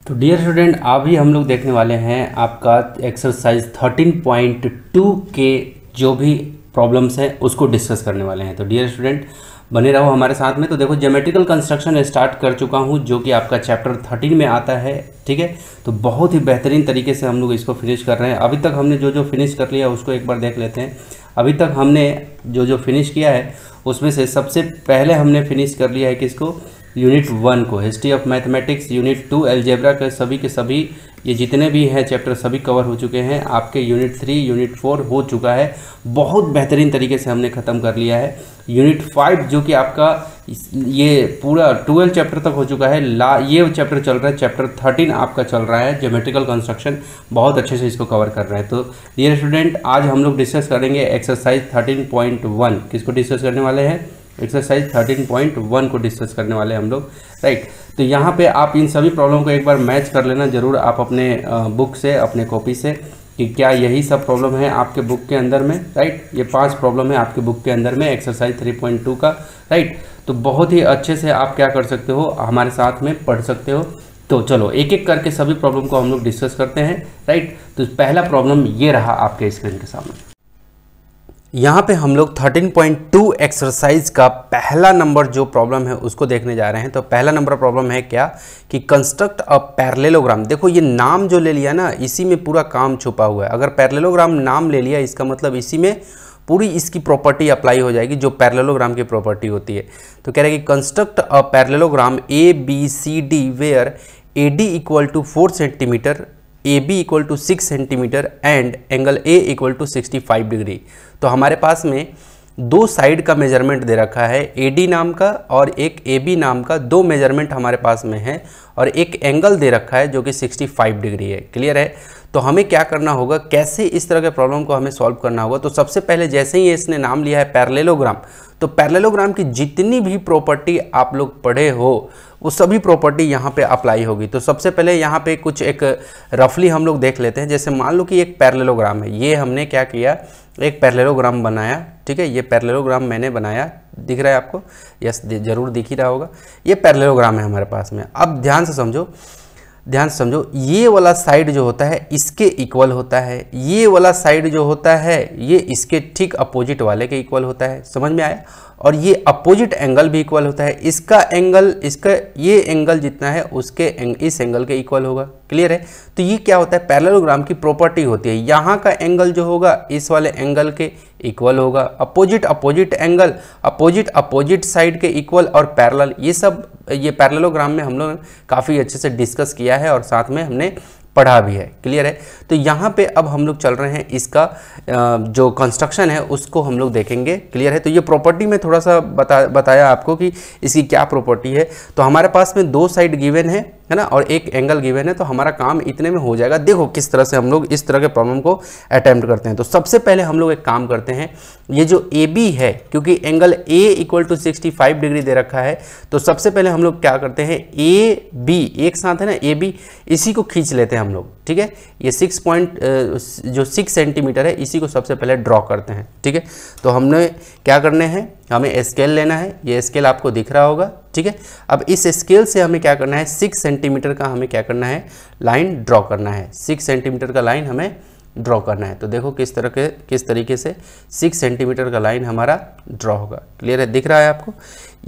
तो dear student, अभी हम लोग देखने वाले हैं आपका एक्सरसाइज 13.2 के जो भी प्रॉब्लम्स हैं उसको डिस्कस करने वाले हैं। तो डियर स्टूडेंट बने रहो हमारे साथ में। तो देखो, ज्योमेट्रिकल कंस्ट्रक्शन स्टार्ट कर चुका हूं जो कि आपका चैप्टर 13 में आता है, ठीक है। तो बहुत ही बेहतरीन तरीके से हम लोग इसको फिनिश कर रहे हैं। अभी तक हमने जो जो फिनिश कर लिया उसको एक बार देख लेते हैं। अभी तक हमने जो जो फिनिश किया है उसमें से सबसे पहले हमने फिनिश कर लिया है किसको, यूनिट 1 को, history of mathematics, unit 2 algebra के सभी ये जितने भी हैं चैप्टर सभी कवर हो चुके हैं। आपके यूनिट 3 यूनिट 4 हो चुका है, बहुत बेहतरीन तरीके से हमने ख़त्म कर लिया है। यूनिट 5 जो कि आपका ये पूरा 12 चैप्टर तक हो चुका है। ये चैप्टर चल रहा है, चैप्टर 13 आपका चल रहा है, ज्योमेट्रिकल कंस्ट्रक्शन, बहुत अच्छे से इसको कवर कर रहे हैं। तो डियर स्टूडेंट, आज हम लोग डिस्कस करेंगे एक्सरसाइज 13.1। किसको डिस्कस करने वाले हैं? एक्सरसाइज 13.1 को डिस्कस करने वाले हैं हम लोग, राइट। तो यहाँ पे आप इन सभी प्रॉब्लम को एक बार मैच कर लेना जरूर आप अपने बुक से, अपने कॉपी से, कि क्या यही सब प्रॉब्लम है आपके बुक के अंदर में, राइट। ये 5 प्रॉब्लम है आपके बुक के अंदर में एक्सरसाइज 3.2 का, राइट। तो बहुत ही अच्छे से आप क्या कर सकते हो, हमारे साथ में पढ़ सकते हो। तो चलो एक एक करके सभी प्रॉब्लम को हम लोग डिस्कस करते हैं, राइट। तो पहला प्रॉब्लम ये रहा आपके स्क्रीन के सामने। यहाँ पे हम लोग 13.2 एक्सरसाइज का पहला नंबर जो प्रॉब्लम है उसको देखने जा रहे हैं। तो पहला नंबर प्रॉब्लम है क्या कि कंस्ट्रक्ट अ पैरेललोग्राम। देखो, ये नाम जो ले लिया ना, इसी में पूरा काम छुपा हुआ है। अगर पैरेललोग्राम नाम ले लिया, इसका मतलब इसी में पूरी इसकी प्रॉपर्टी अप्लाई हो जाएगी जो पैरेललोग्राम की प्रॉपर्टी होती है। तो कह रहे हैं कि construct a parallelogram ABCD where AD equal to 4 centimetre, AB equal to 6 centimetre and angle A equal to 65 degree. तो हमारे पास में दो साइड का मेजरमेंट दे रखा है, AD नाम का और एक AB नाम का, दो मेजरमेंट हमारे पास में है और एक एंगल दे रखा है जो कि 65 डिग्री है। क्लियर है? तो हमें क्या करना होगा, कैसे इस तरह के प्रॉब्लम को हमें सॉल्व करना होगा। तो सबसे पहले जैसे ही इसने नाम लिया है पैरेललोग्राम, तो पैरेललोग्राम की जितनी भी प्रॉपर्टी आप लोग पढ़े हो वो सभी प्रॉपर्टी यहाँ पे अप्लाई होगी। तो सबसे पहले यहाँ पे कुछ एक रफली हम लोग देख लेते हैं। जैसे मान लो कि एक पैरेललोग्राम है, ये हमने क्या किया, एक पैरेललोग्राम बनाया, ठीक है। ये पैरेललोग्राम मैंने बनाया, दिख रहा है आपको? यस, जरूर दिख ही रहा होगा। ये पैरेललोग्राम है हमारे पास में। अब ध्यान से समझो, ये वाला साइड जो होता है इसके इक्वल होता है, ये वाला साइड जो होता है ये इसके ठीक अपोजिट वाले के इक्वल होता है। समझ में आया? और ये अपोजिट एंगल भी इक्वल होता है। इसका एंगल, इसका ये एंगल जितना है उसके इस एंगल के इक्वल होगा। क्लियर है? तो ये क्या होता है, पैरेललोग्राम की प्रॉपर्टी होती है। यहाँ का एंगल जो होगा इस वाले एंगल के इक्वल होगा। अपोजिट एंगल अपोजिट साइड के इक्वल और पैरेलल, ये सब ये पैरेललोग्राम में हम लोग काफ़ी अच्छे से डिस्कस किया है और साथ में हमने पढ़ा भी है। क्लियर है? तो यहाँ पे अब हम लोग चल रहे हैं, इसका जो कंस्ट्रक्शन है उसको हम लोग देखेंगे। क्लियर है? तो ये प्रॉपर्टी में थोड़ा सा बताया आपको कि इसकी क्या प्रॉपर्टी है। तो हमारे पास में दो साइड गिवन है ना, और एक एंगल गिवन है। तो हमारा काम इतने में हो जाएगा। देखो किस तरह से हम लोग इस तरह के प्रॉब्लम को अटेम्प्ट करते हैं। तो सबसे पहले हम लोग एक काम करते हैं, ये जो AB है, क्योंकि angle A equal to 65 degree दे रखा है, तो सबसे पहले हम लोग क्या करते हैं, AB एक साथ है ना, AB, इसी को खींच लेते हैं हम लोग, ठीक है। ये 6 सेंटीमीटर है, इसी को सबसे पहले ड्रॉ करते हैं, ठीक है। तो हमने क्या करने हैं, हमें स्केल लेना है। ये स्केल आपको दिख रहा होगा, ठीक है। अब इस स्केल से हमें क्या करना है, 6 सेंटीमीटर का हमें क्या करना है, लाइन ड्रॉ करना है। 6 सेंटीमीटर का लाइन हमें ड्रॉ करना है। तो देखो किस तरीके से 6 सेंटीमीटर का लाइन हमारा ड्रॉ होगा। क्लियर है? दिख रहा है आपको?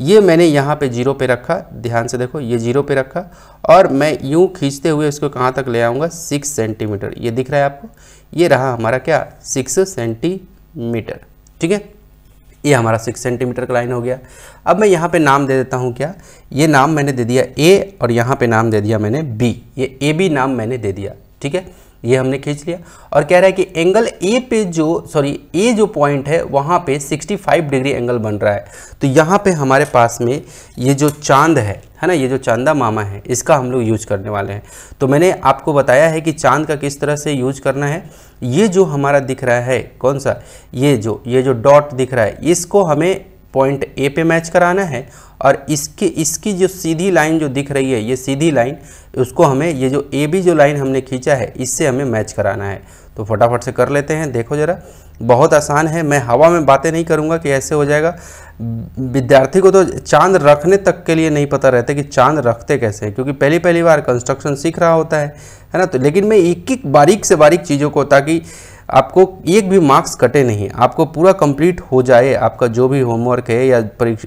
ये मैंने यहाँ पे 0 पे रखा, ध्यान से देखो, ये 0 पे रखा और मैं यूँ खींचते हुए इसको कहाँ तक ले आऊँगा, 6 सेंटीमीटर। ये दिख रहा है आपको? ये रहा हमारा क्या, 6 सेंटीमीटर, ठीक है। ये हमारा 6 सेंटीमीटर का लाइन हो गया। अब मैं यहाँ पे नाम दे देता हूँ, क्या, ये नाम मैंने दे दिया A और यहाँ पे नाम दे दिया मैंने B। ये AB नाम मैंने दे दिया, ठीक है। ये हमने खींच लिया और कह रहा है कि एंगल A पे A जो पॉइंट है वहाँ पे 65 डिग्री एंगल बन रहा है। तो यहाँ पे हमारे पास में ये जो चांद है ना, ये जो चांदा मामा है, इसका हम लोग यूज करने वाले हैं। तो मैंने आपको बताया है कि चांद का किस तरह से यूज करना है। ये जो हमारा दिख रहा है, कौन सा, ये जो डॉट दिख रहा है, इसको हमें पॉइंट A पे मैच कराना है और इसकी जो सीधी लाइन जो दिख रही है, ये सीधी लाइन, उसको हमें ये जो AB जो लाइन हमने खींचा है इससे हमें मैच कराना है। तो फटाफट से कर लेते हैं। देखो ज़रा, बहुत आसान है। मैं हवा में बातें नहीं करूँगा कि ऐसे हो जाएगा। विद्यार्थी को तो चांद रखने तक के लिए नहीं पता रहता कि चांद रखते कैसे हैं, क्योंकि पहली बार कंस्ट्रक्शन सीख रहा होता है ना। तो लेकिन मैं एक एक बारीक से बारीक चीज़ों को, ताकि आपको एक भी मार्क्स कटे नहीं, आपको पूरा कंप्लीट हो जाए आपका जो भी होमवर्क है या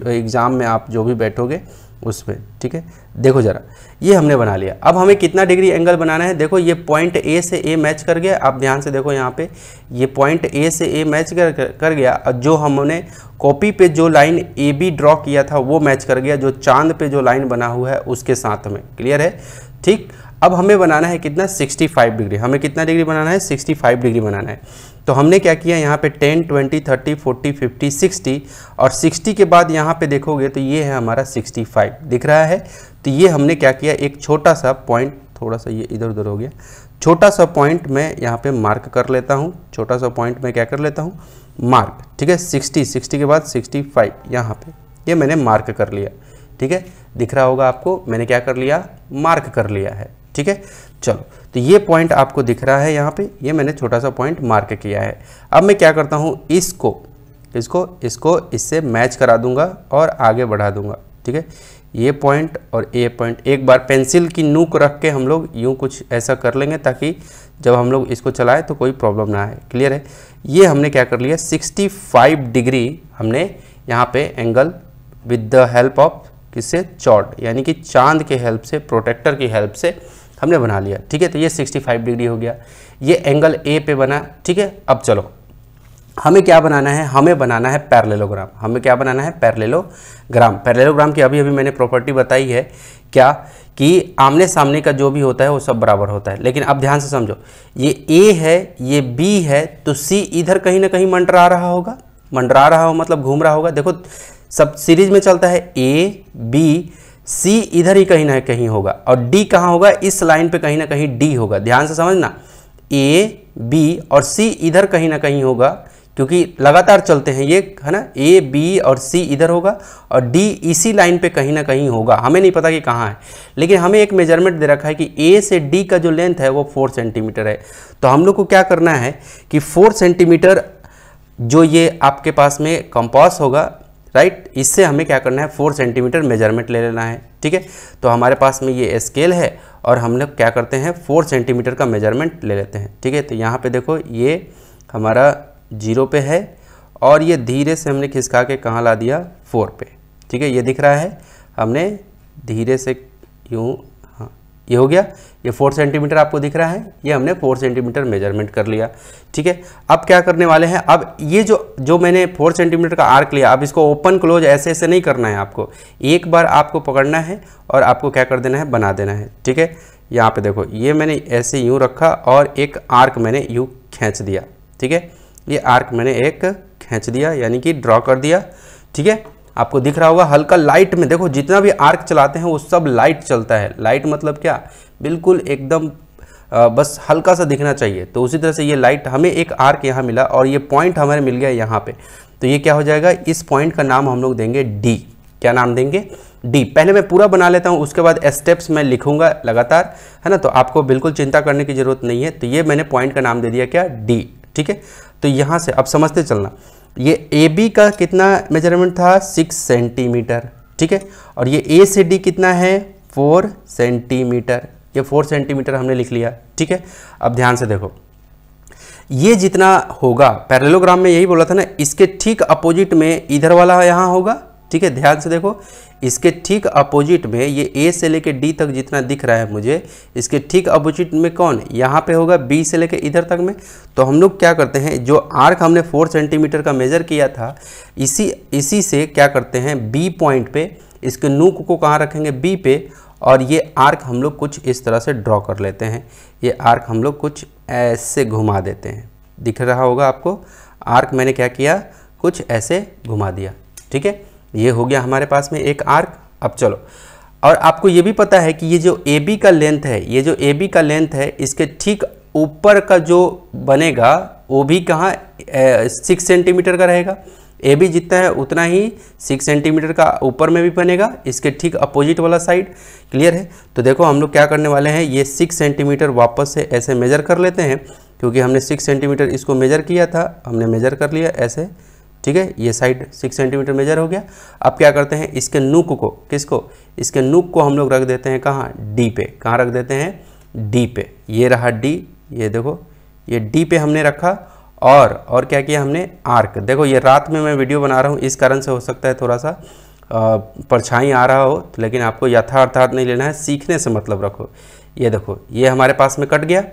एग्ज़ाम में आप जो भी बैठोगे उसमें, ठीक है। देखो ज़रा, ये हमने बना लिया। अब हमें कितना डिग्री एंगल बनाना है, देखो ये पॉइंट A से A मैच कर गया। आप ध्यान से देखो यहाँ पे, ये पॉइंट A से A मैच कर गया। और जो हमने कॉपी पे जो लाइन AB ड्रॉ किया था वो मैच कर गया, जो चांद पे जो लाइन बना हुआ है उसके साथ में। क्लियर है, ठीक। अब हमें बनाना है कितना, 65 डिग्री। हमें कितना डिग्री बनाना है, 65 डिग्री बनाना है। तो हमने क्या किया, यहाँ पे 10, 20, 30, 40, 50, 60 और 60 के बाद यहाँ पे देखोगे तो ये है हमारा 65 दिख रहा है। तो ये हमने क्या किया, एक छोटा सा पॉइंट, थोड़ा सा ये इधर उधर हो गया, छोटा सा पॉइंट मैं यहाँ पे मार्क कर लेता हूँ। छोटा सा पॉइंट मैं क्या कर लेता हूँ, मार्क, ठीक है। 60 के बाद 65 यहाँ पे ये मैंने मार्क कर लिया, ठीक है। दिख रहा होगा आपको, मैंने क्या कर लिया, मार्क कर लिया है, ठीक है। चलो, तो ये पॉइंट आपको दिख रहा है यहाँ पे, ये मैंने छोटा सा पॉइंट मार्क किया है। अब मैं क्या करता हूँ, इसको इससे मैच करा दूंगा और आगे बढ़ा दूंगा, ठीक है। ये पॉइंट और ये पॉइंट एक बार पेंसिल की नोक रख के हम लोग यूँ कुछ ऐसा कर लेंगे, ताकि जब हम लोग इसको चलाएं तो कोई प्रॉब्लम ना आए। क्लियर है, ये हमने क्या कर लिया, 65 डिग्री हमने यहाँ पे angle with the help of किससे, चॉर्ड, यानी कि चांद के हेल्प से, प्रोटेक्टर की हेल्प से हमने बना लिया, ठीक है। तो ये 65 डिग्री हो गया, ये एंगल A पे बना, ठीक है। अब चलो, हमें क्या बनाना है, हमें बनाना है पैरेललोग्राम। हमें क्या बनाना है, पैरेललोग्राम। पैरेललोग्राम की अभी मैंने प्रॉपर्टी बताई है क्या, कि आमने सामने का जो भी होता है वो सब बराबर होता है। लेकिन अब ध्यान से समझो, ये A है, ये B है, तो C इधर कहीं ना कहीं मंडरा रहा होगा, मतलब घूम रहा होगा। देखो सब सीरीज में चलता है, A B C इधर ही कहीं ना कहीं होगा, और D कहाँ होगा, इस लाइन पे कहीं ना कहीं D होगा। ध्यान से समझना, A B और C इधर कहीं ना कहीं होगा, क्योंकि लगातार चलते हैं ये, है ना। A B और C इधर होगा और D इसी लाइन पे कहीं ना कहीं होगा। हमें नहीं पता कि कहाँ है, लेकिन हमें एक मेजरमेंट दे रखा है कि A से D का जो लेंथ है वो 4 सेंटीमीटर है। तो हम लोग को क्या करना है कि 4 सेंटीमीटर जो ये आपके पास में कंपास होगा, राइट, इससे हमें क्या करना है, 4 सेंटीमीटर मेजरमेंट ले लेना है, ठीक है। तो हमारे पास में ये स्केल है और हम लोग क्या करते हैं, 4 सेंटीमीटर का मेजरमेंट ले लेते हैं, ठीक है। तो यहाँ पे देखो, ये हमारा 0 पे है और ये धीरे से हमने खिसका के कहाँ ला दिया, 4 पे, ठीक है। ये दिख रहा है, हमने धीरे से यूँ, हाँ ये हो गया, ये 4 सेंटीमीटर आपको दिख रहा है, ये हमने 4 सेंटीमीटर मेजरमेंट कर लिया, ठीक है। अब क्या करने वाले हैं, अब ये जो मैंने 4 सेंटीमीटर का आर्क लिया, अब इसको ओपन क्लोज ऐसे नहीं करना है आपको, एक बार आपको पकड़ना है और आपको क्या कर देना है, बना देना है, ठीक है। यहाँ पे देखो, ये मैंने ऐसे यूँ रखा और एक आर्क मैंने यूँ खींच दिया, ठीक है। ये आर्क मैंने एक खींच दिया, यानी कि ड्रॉ कर दिया, ठीक है। आपको दिख रहा होगा हल्का लाइट में, देखो जितना भी आर्क चलाते हैं वो सब लाइट चलता है। लाइट मतलब क्या, बिल्कुल एकदम बस हल्का सा दिखना चाहिए। तो उसी तरह से ये लाइट, हमें एक आर्क यहाँ मिला और ये पॉइंट हमारे मिल गया यहाँ पे। तो ये क्या हो जाएगा, इस पॉइंट का नाम हम लोग देंगे D। क्या नाम देंगे, D। पहले मैं पूरा बना लेता हूँ, उसके बाद स्टेप्स मैं लिखूंगा लगातार, है ना। तो आपको बिल्कुल चिंता करने की ज़रूरत नहीं है। तो ये मैंने पॉइंट का नाम दे दिया क्या, D, ठीक है। तो यहाँ से अब समझते चलना, ये AB का कितना मेजरमेंट था, 6 सेंटीमीटर, ठीक है। और ये A से D कितना है, 4 सेंटीमीटर। ये 4 सेंटीमीटर हमने लिख लिया, ठीक है। अब ध्यान से देखो, ये जितना होगा, पैरेललोग्राम में यही बोला था ना, इसके ठीक अपोजिट में इधर वाला यहाँ होगा, ठीक है। ध्यान से देखो, इसके ठीक अपोजिट में ये A से लेके D तक जितना दिख रहा है मुझे, इसके ठीक अपोजिट में कौन, यहाँ पे होगा B से लेके इधर तक में। तो हम लोग क्या करते हैं, जो आर्क हमने 4 सेंटीमीटर का मेज़र किया था, इसी से क्या करते हैं, B पॉइंट पे इसके नोक को कहाँ रखेंगे, B पे, और ये आर्क हम लोग कुछ इस तरह से ड्रॉ कर लेते हैं। ये आर्क हम लोग कुछ ऐसे घुमा देते हैं, दिख रहा होगा आपको, आर्क मैंने क्या किया, कुछ ऐसे घुमा दिया, ठीक है। ये हो गया हमारे पास में एक आर्क। अब चलो, और आपको ये भी पता है कि ये जो AB का लेंथ है, ये जो AB का लेंथ है, इसके ठीक ऊपर का जो बनेगा वो भी कहाँ 6 सेंटीमीटर का रहेगा। ए बी जितना है उतना ही 6 सेंटीमीटर का ऊपर में भी बनेगा, इसके ठीक अपोजिट वाला साइड। क्लियर है। तो देखो हम लोग क्या करने वाले हैं, ये 6 सेंटीमीटर वापस से ऐसे मेजर कर लेते हैं, क्योंकि हमने 6 सेंटीमीटर इसको मेजर किया था, हमने मेजर कर लिया ऐसे। ठीक है, ये साइड 6 सेंटीमीटर मेजर हो गया। अब क्या करते हैं, इसके नूक को, किसको, इसके नूक को हम लोग रख देते हैं कहाँ, डी पे। कहाँ रख देते हैं, डी पे। ये रहा डी, ये देखो ये डी पे हमने रखा। और क्या किया हमने, आर्क। देखो ये रात में मैं वीडियो बना रहा हूँ, इस कारण से हो सकता है थोड़ा सा परछाई आ रहा हो, लेकिन आपको यथार्थार्थ नहीं लेना है, सीखने से मतलब रखो। ये देखो ये हमारे पास में कट गया।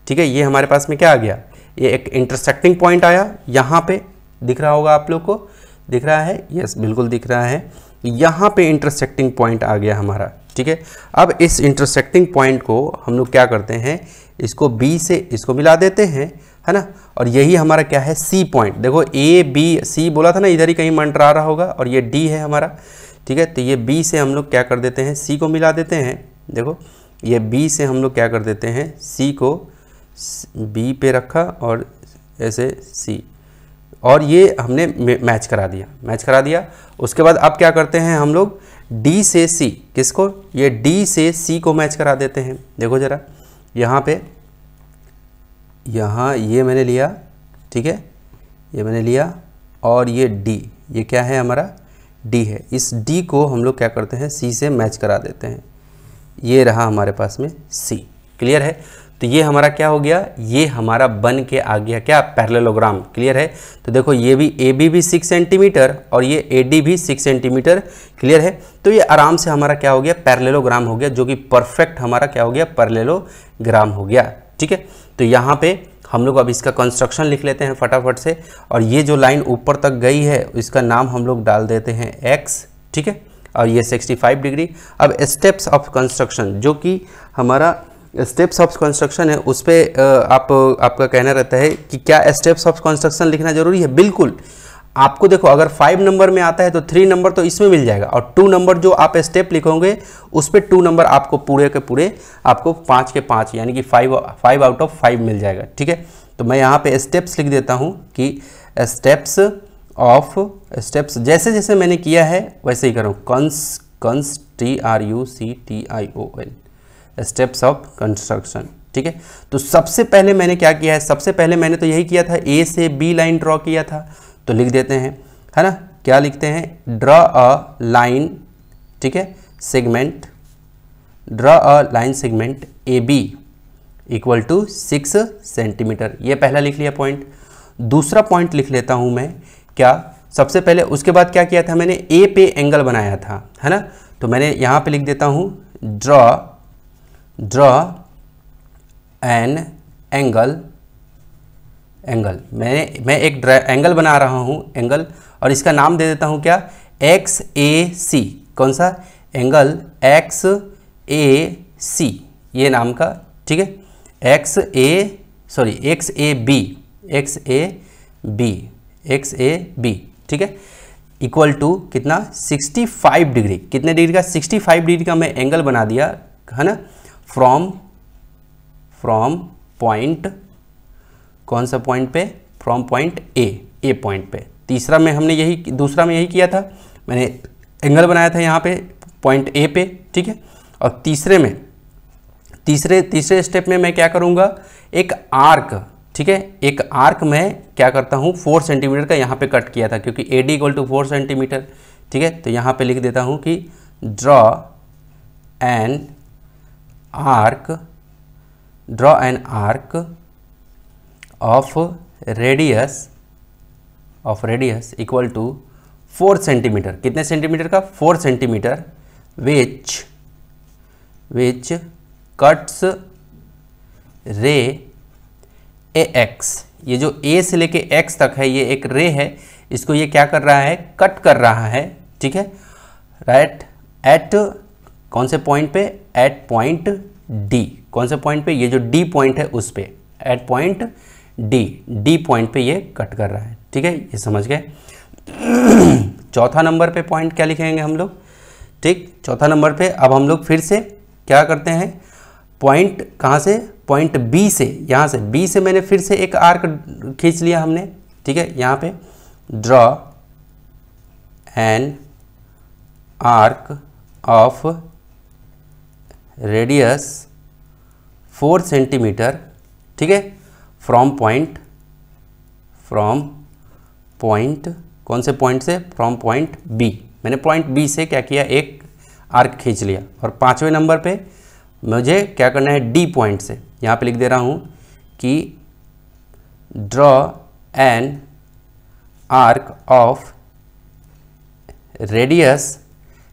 ठीक है, ये हमारे पास में क्या आ गया, ये एक इंटरसेक्टिंग पॉइंट आया, यहाँ पे दिख रहा होगा आप लोग को, दिख रहा है, यस बिल्कुल दिख रहा है। यहाँ पे इंटरसेक्टिंग पॉइंट आ गया हमारा। ठीक है, अब इस इंटरसेक्टिंग पॉइंट को हम लोग क्या करते हैं, इसको बी से इसको मिला देते हैं, है ना। और यही हमारा क्या है, सी पॉइंट। देखो ए बी सी बोला था ना, इधर ही कहीं मंडरा रहा होगा, और ये डी है हमारा। ठीक है, तो ये बी से हम लोग क्या कर देते हैं, सी को मिला देते हैं। देखो ये बी से हम लोग क्या कर देते हैं, सी को बी पे रखा और ऐसे सी, और ये हमने मैच करा दिया, मैच करा दिया। उसके बाद अब क्या करते हैं हम लोग, डी से सी, किसको, ये डी से सी को मैच करा देते हैं। देखो ज़रा यहाँ पे, यहाँ ये मैंने लिया, ठीक है, ये मैंने लिया, और ये डी, ये क्या है हमारा, डी है। इस डी को हम लोग क्या करते हैं, सी से मैच करा देते हैं। ये रहा हमारे पास में सी। क्लियर है। तो ये हमारा क्या हो गया, ये हमारा बन के आ गया क्या, पैरेललोग्राम। क्लियर है। तो देखो ये भी ए बी भी 6 सेंटीमीटर और ये ए डी भी 6 सेंटीमीटर। क्लियर है। तो ये आराम से हमारा क्या हो गया, पैरेललोग्राम हो गया, जो कि परफेक्ट हमारा क्या हो गया, पैरेललोग्राम हो गया। ठीक है। तो यहाँ पे हम लोग अब इसका कंस्ट्रक्शन लिख लेते हैं फटाफट से। और ये जो लाइन ऊपर तक गई है इसका नाम हम लोग डाल देते हैं एक्स। ठीक है। और ये 65 डिग्री। अब स्टेप्स ऑफ कंस्ट्रक्शन, जो कि हमारा स्टेप्स ऑफ कंस्ट्रक्शन है, उस पर आपका कहना रहता है कि क्या स्टेप्स ऑफ कंस्ट्रक्शन लिखना जरूरी है। बिल्कुल। आपको देखो अगर 5 नंबर में आता है तो 3 नंबर तो इसमें मिल जाएगा, और 2 नंबर जो आप स्टेप लिखोगे उस पर 2 नंबर आपको पूरे के पूरे आपको 5 के 5 यानी कि 5 आउट ऑफ 5 मिल जाएगा। ठीक है। तो मैं यहाँ पे स्टेप्स लिख देता हूँ कि स्टेप्स जैसे जैसे मैंने किया है वैसे ही करूँ। TRUCTION steps of construction. ठीक है। तो सबसे पहले मैंने क्या किया है, सबसे पहले मैंने तो यही किया था, ए से बी लाइन ड्रॉ किया था। तो लिख देते हैं, है ना, क्या लिखते हैं, ड्रॉ अ लाइन, ठीक है, segment, draw a line segment A B equal to 6 centimetre. ये पहला लिख लिया पॉइंट। दूसरा पॉइंट लिख लेता हूँ मैं, क्या, सबसे पहले उसके बाद क्या किया था मैंने, ए पे एंगल बनाया था, है ना। तो मैंने यहाँ पे लिख देता हूँ ड्रॉ एन एंगल, मैं एक एंगल बना रहा हूँ, एंगल, और इसका नाम दे देता हूँ क्या, XAC। कौन सा एंगल, XAC, ये नाम का। ठीक है। XAB, ठीक है, इक्वल टू कितना, 65 डिग्री। कितने डिग्री का, 65 डिग्री का मैं एंगल बना दिया, है ना, फ्रॉम पॉइंट, कौन सा पॉइंट पे, फ्रॉम पॉइंट ए पॉइंट पे। दूसरा में यही किया था, मैंने एंगल बनाया था यहाँ पे पॉइंट ए पे। ठीक है। और तीसरे स्टेप में मैं क्या करूँगा, एक आर्क, ठीक है, एक आर्क मैं क्या करता हूँ, 4 सेंटीमीटर का यहाँ पे कट किया था, क्योंकि AD इक्वल टू 4 सेंटीमीटर। ठीक है। तो यहाँ पे लिख देता हूँ कि draw an arc of radius equal to 4 centimetre. कितने सेंटीमीटर का, 4 centimetre, which cuts ray AX। ये जो A से लेके X तक है ये एक रे है, इसको ये क्या कर रहा है, कट कर रहा है। ठीक है। राइट एट कौन से पॉइंट पे, एट पॉइंट D। कौन से पॉइंट पे, ये जो D पॉइंट है उस पे, एट पॉइंट D पॉइंट पे ये कट कर रहा है। ठीक है, ये समझ गए। चौथा नंबर पे पॉइंट क्या लिखेंगे हम लोग, ठीक, चौथा नंबर पे अब हम लोग फिर से क्या करते हैं, पॉइंट कहाँ से, पॉइंट B से, यहाँ से B से मैंने फिर से एक आर्क खींच लिया हमने। ठीक है। यहाँ पे draw an arc of radius 4 centimetre, ठीक है, फ्रॉम पॉइंट कौन से पॉइंट से, फ्रॉम पॉइंट बी। मैंने पॉइंट बी से क्या किया, एक आर्क खींच लिया। और 5वें नंबर पे मुझे क्या करना है, डी पॉइंट से, यहाँ पे लिख दे रहा हूँ कि draw an arc of radius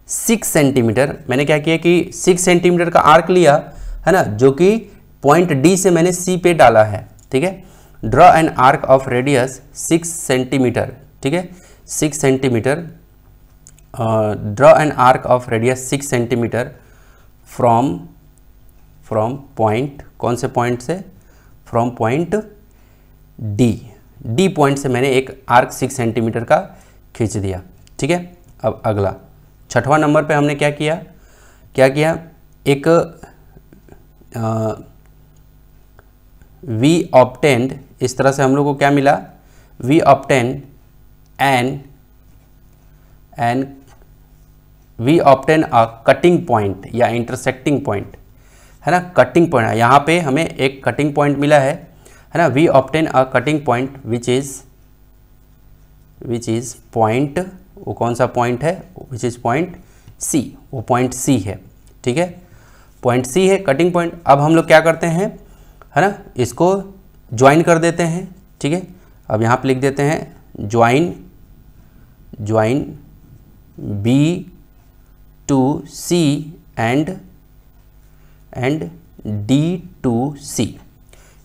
6 centimetre. मैंने क्या किया कि 6 सेंटीमीटर का आर्क लिया है ना, जो कि पॉइंट डी से मैंने सी पे डाला है, ठीक है। Draw an arc of radius 6 centimetre, ठीक है, 6 centimetre, draw an arc of radius 6 centimetre from point, कौन से पॉइंट से, फ्रॉम पॉइंट डी पॉइंट से मैंने एक आर्क 6 सेंटीमीटर का खींच दिया, ठीक है। अब अगला 6वां नंबर पे हमने क्या किया, एक वी ऑब्टेन्ड, इस तरह से हम लोग को क्या मिला, we obtain a cutting point या इंटरसेक्टिंग पॉइंट, है ना, कटिंग पॉइंट। यहाँ पे हमें एक कटिंग पॉइंट मिला है ना। We obtain a cutting point which is point, वो कौन सा पॉइंट है, विच इज पॉइंट सी, वो पॉइंट सी है, ठीक है, पॉइंट सी है कटिंग पॉइंट। अब हम लोग क्या करते हैं, है ना, इसको ज्वाइन कर देते हैं, ठीक है। अब यहाँ पे लिख देते हैं join B to C and D to C.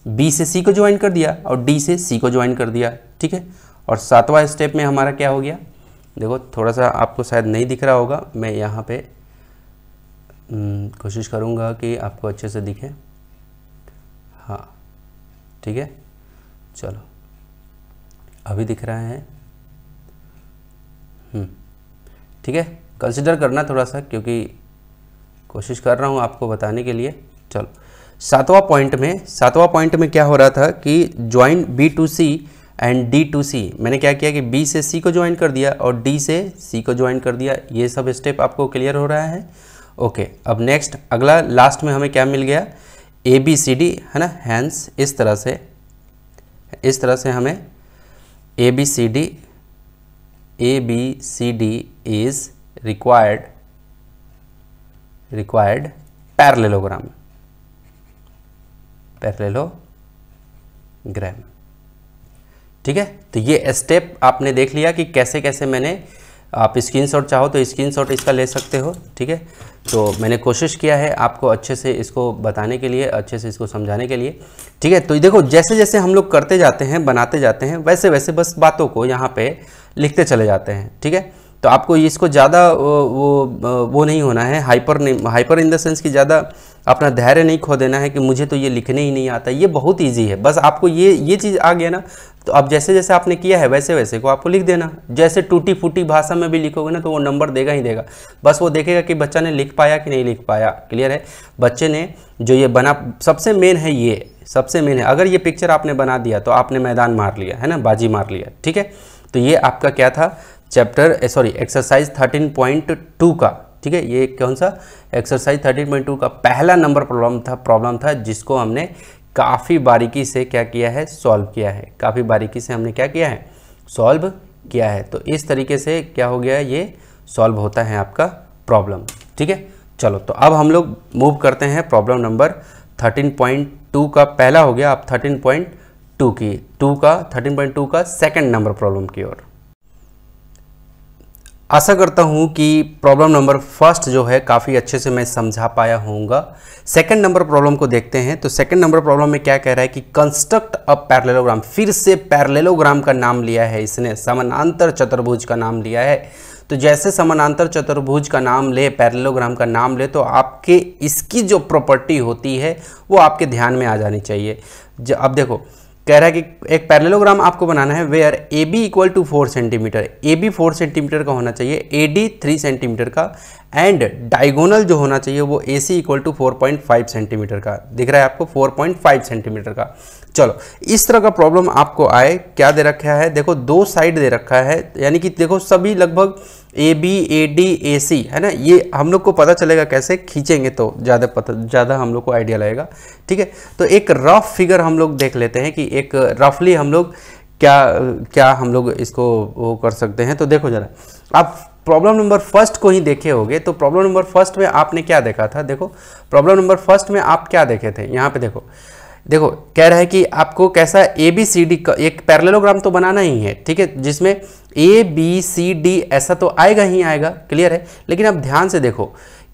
B से सी को ज्वाइन कर दिया और डी से सी को ज्वाइन कर दिया, ठीक है। और 7वां स्टेप में हमारा क्या हो गया, देखो थोड़ा सा आपको शायद नहीं दिख रहा होगा, मैं यहाँ पे कोशिश करूँगा कि आपको अच्छे से दिखे, हाँ ठीक है, चलो अभी दिख रहा है, ठीक है, कंसिडर करना थोड़ा सा, क्योंकि कोशिश कर रहा हूँ आपको बताने के लिए। चलो 7वां पॉइंट में क्या हो रहा था कि join B to C and D to C. मैंने क्या किया कि बी से सी को ज्वाइन कर दिया और डी से सी को ज्वाइन कर दिया। ये सब स्टेप आपको क्लियर हो रहा है, ओके। अब नेक्स्ट अगला लास्ट में हमें क्या मिल गया, ए बी सी डी, है ना। हैंस इस तरह से हमें A B C D is required parallelogram, ठीक है। तो ये स्टेप आपने देख लिया कि कैसे कैसे मैंने, आप स्क्रीनशॉट चाहो तो स्क्रीनशॉट इसका ले सकते हो, ठीक है। तो मैंने कोशिश किया है आपको अच्छे से इसको बताने के लिए, अच्छे से इसको समझाने के लिए, ठीक है। तो देखो जैसे जैसे हम लोग करते जाते हैं, बनाते जाते हैं, वैसे वैसे बस बातों को यहाँ पे लिखते चले जाते हैं, ठीक है। तो आपको इसको ज़्यादा वो नहीं होना है, हाइपर इन द सेंस कि ज़्यादा अपना धैर्य नहीं खो देना है कि मुझे तो ये लिखने ही नहीं आता। ये बहुत इजी है, बस आपको ये चीज़ आ गया ना, तो अब जैसे जैसे आपने किया है वैसे वैसे को आपको लिख देना। जैसे टूटी फूटी भाषा में भी लिखोगे ना तो वो नंबर देगा ही देगा, बस वो देखेगा कि बच्चा ने लिख पाया कि नहीं लिख पाया। क्लियर है, बच्चे ने जो ये बना, सबसे मेन है ये, सबसे मेन है। अगर ये पिक्चर आपने बना दिया तो आपने मैदान मार लिया, है ना, बाजी मार लिया, ठीक है। तो ये आपका क्या था, एक्सरसाइज 13.2 का, ठीक है। ये कौन सा एक्सरसाइज 13.2 का पहला नंबर प्रॉब्लम था जिसको हमने काफ़ी बारीकी से क्या किया है, सॉल्व किया है। काफ़ी बारीकी से हमने क्या किया है, सॉल्व किया है। तो इस तरीके से क्या हो गया, ये सॉल्व होता है आपका प्रॉब्लम, ठीक है। चलो तो अब हम लोग मूव करते हैं प्रॉब्लम नंबर 13.2 का पहला हो गया, अब 13.2 का सेकंड नंबर प्रॉब्लम की ओर। आशा करता हूँ कि प्रॉब्लम नंबर फर्स्ट जो है काफ़ी अच्छे से मैं समझा पाया होऊंगा। सेकंड नंबर प्रॉब्लम को देखते हैं। तो सेकंड नंबर प्रॉब्लम में क्या कह रहा है कि कंस्ट्रक्ट अ पैरेललोग्राम। फिर से पैरेललोग्राम का नाम लिया है इसने, समानांतर चतुर्भुज का नाम लिया है। तो जैसे समानांतर चतुर्भुज का नाम ले, पैरेललोग्राम का नाम ले, तो आपके इसकी जो प्रॉपर्टी होती है वो आपके ध्यान में आ जानी चाहिए। अब देखो कह रहा है कि एक पैरेललोग्राम आपको बनाना है where A B equal to 4 centimetre, A B 4 centimetre का होना चाहिए, ए डी 3 सेंटीमीटर का, एंड डायगोनल जो होना चाहिए वो A C equal to 4.5 centimetre का। दिख रहा है आपको 4.5 सेंटीमीटर का। चलो इस तरह का प्रॉब्लम आपको आए, क्या दे रखा है, देखो दो साइड दे रखा है, यानी कि देखो सभी लगभग ABADAC है ना, ये हम लोग को पता चलेगा कैसे खींचेंगे तो ज़्यादा हम लोग को आइडिया लगेगा। ठीक है, तो एक रफ फिगर हम लोग देख लेते हैं कि एक रफली हम लोग क्या हम लोग इसको वो कर सकते हैं। तो देखो जरा, आप प्रॉब्लम नंबर फर्स्ट को ही देखे होंगे। तो प्रॉब्लम नंबर फर्स्ट में आपने क्या देखा था, देखो प्रॉब्लम नंबर फर्स्ट में आप क्या देखे थे, यहाँ पे देखो कह रहा है कि आपको कैसा ABCD का एक पैरेललोग्राम तो बनाना ही है। ठीक है, जिसमें ABCD ऐसा तो आएगा ही आएगा, क्लियर है। लेकिन अब ध्यान से देखो,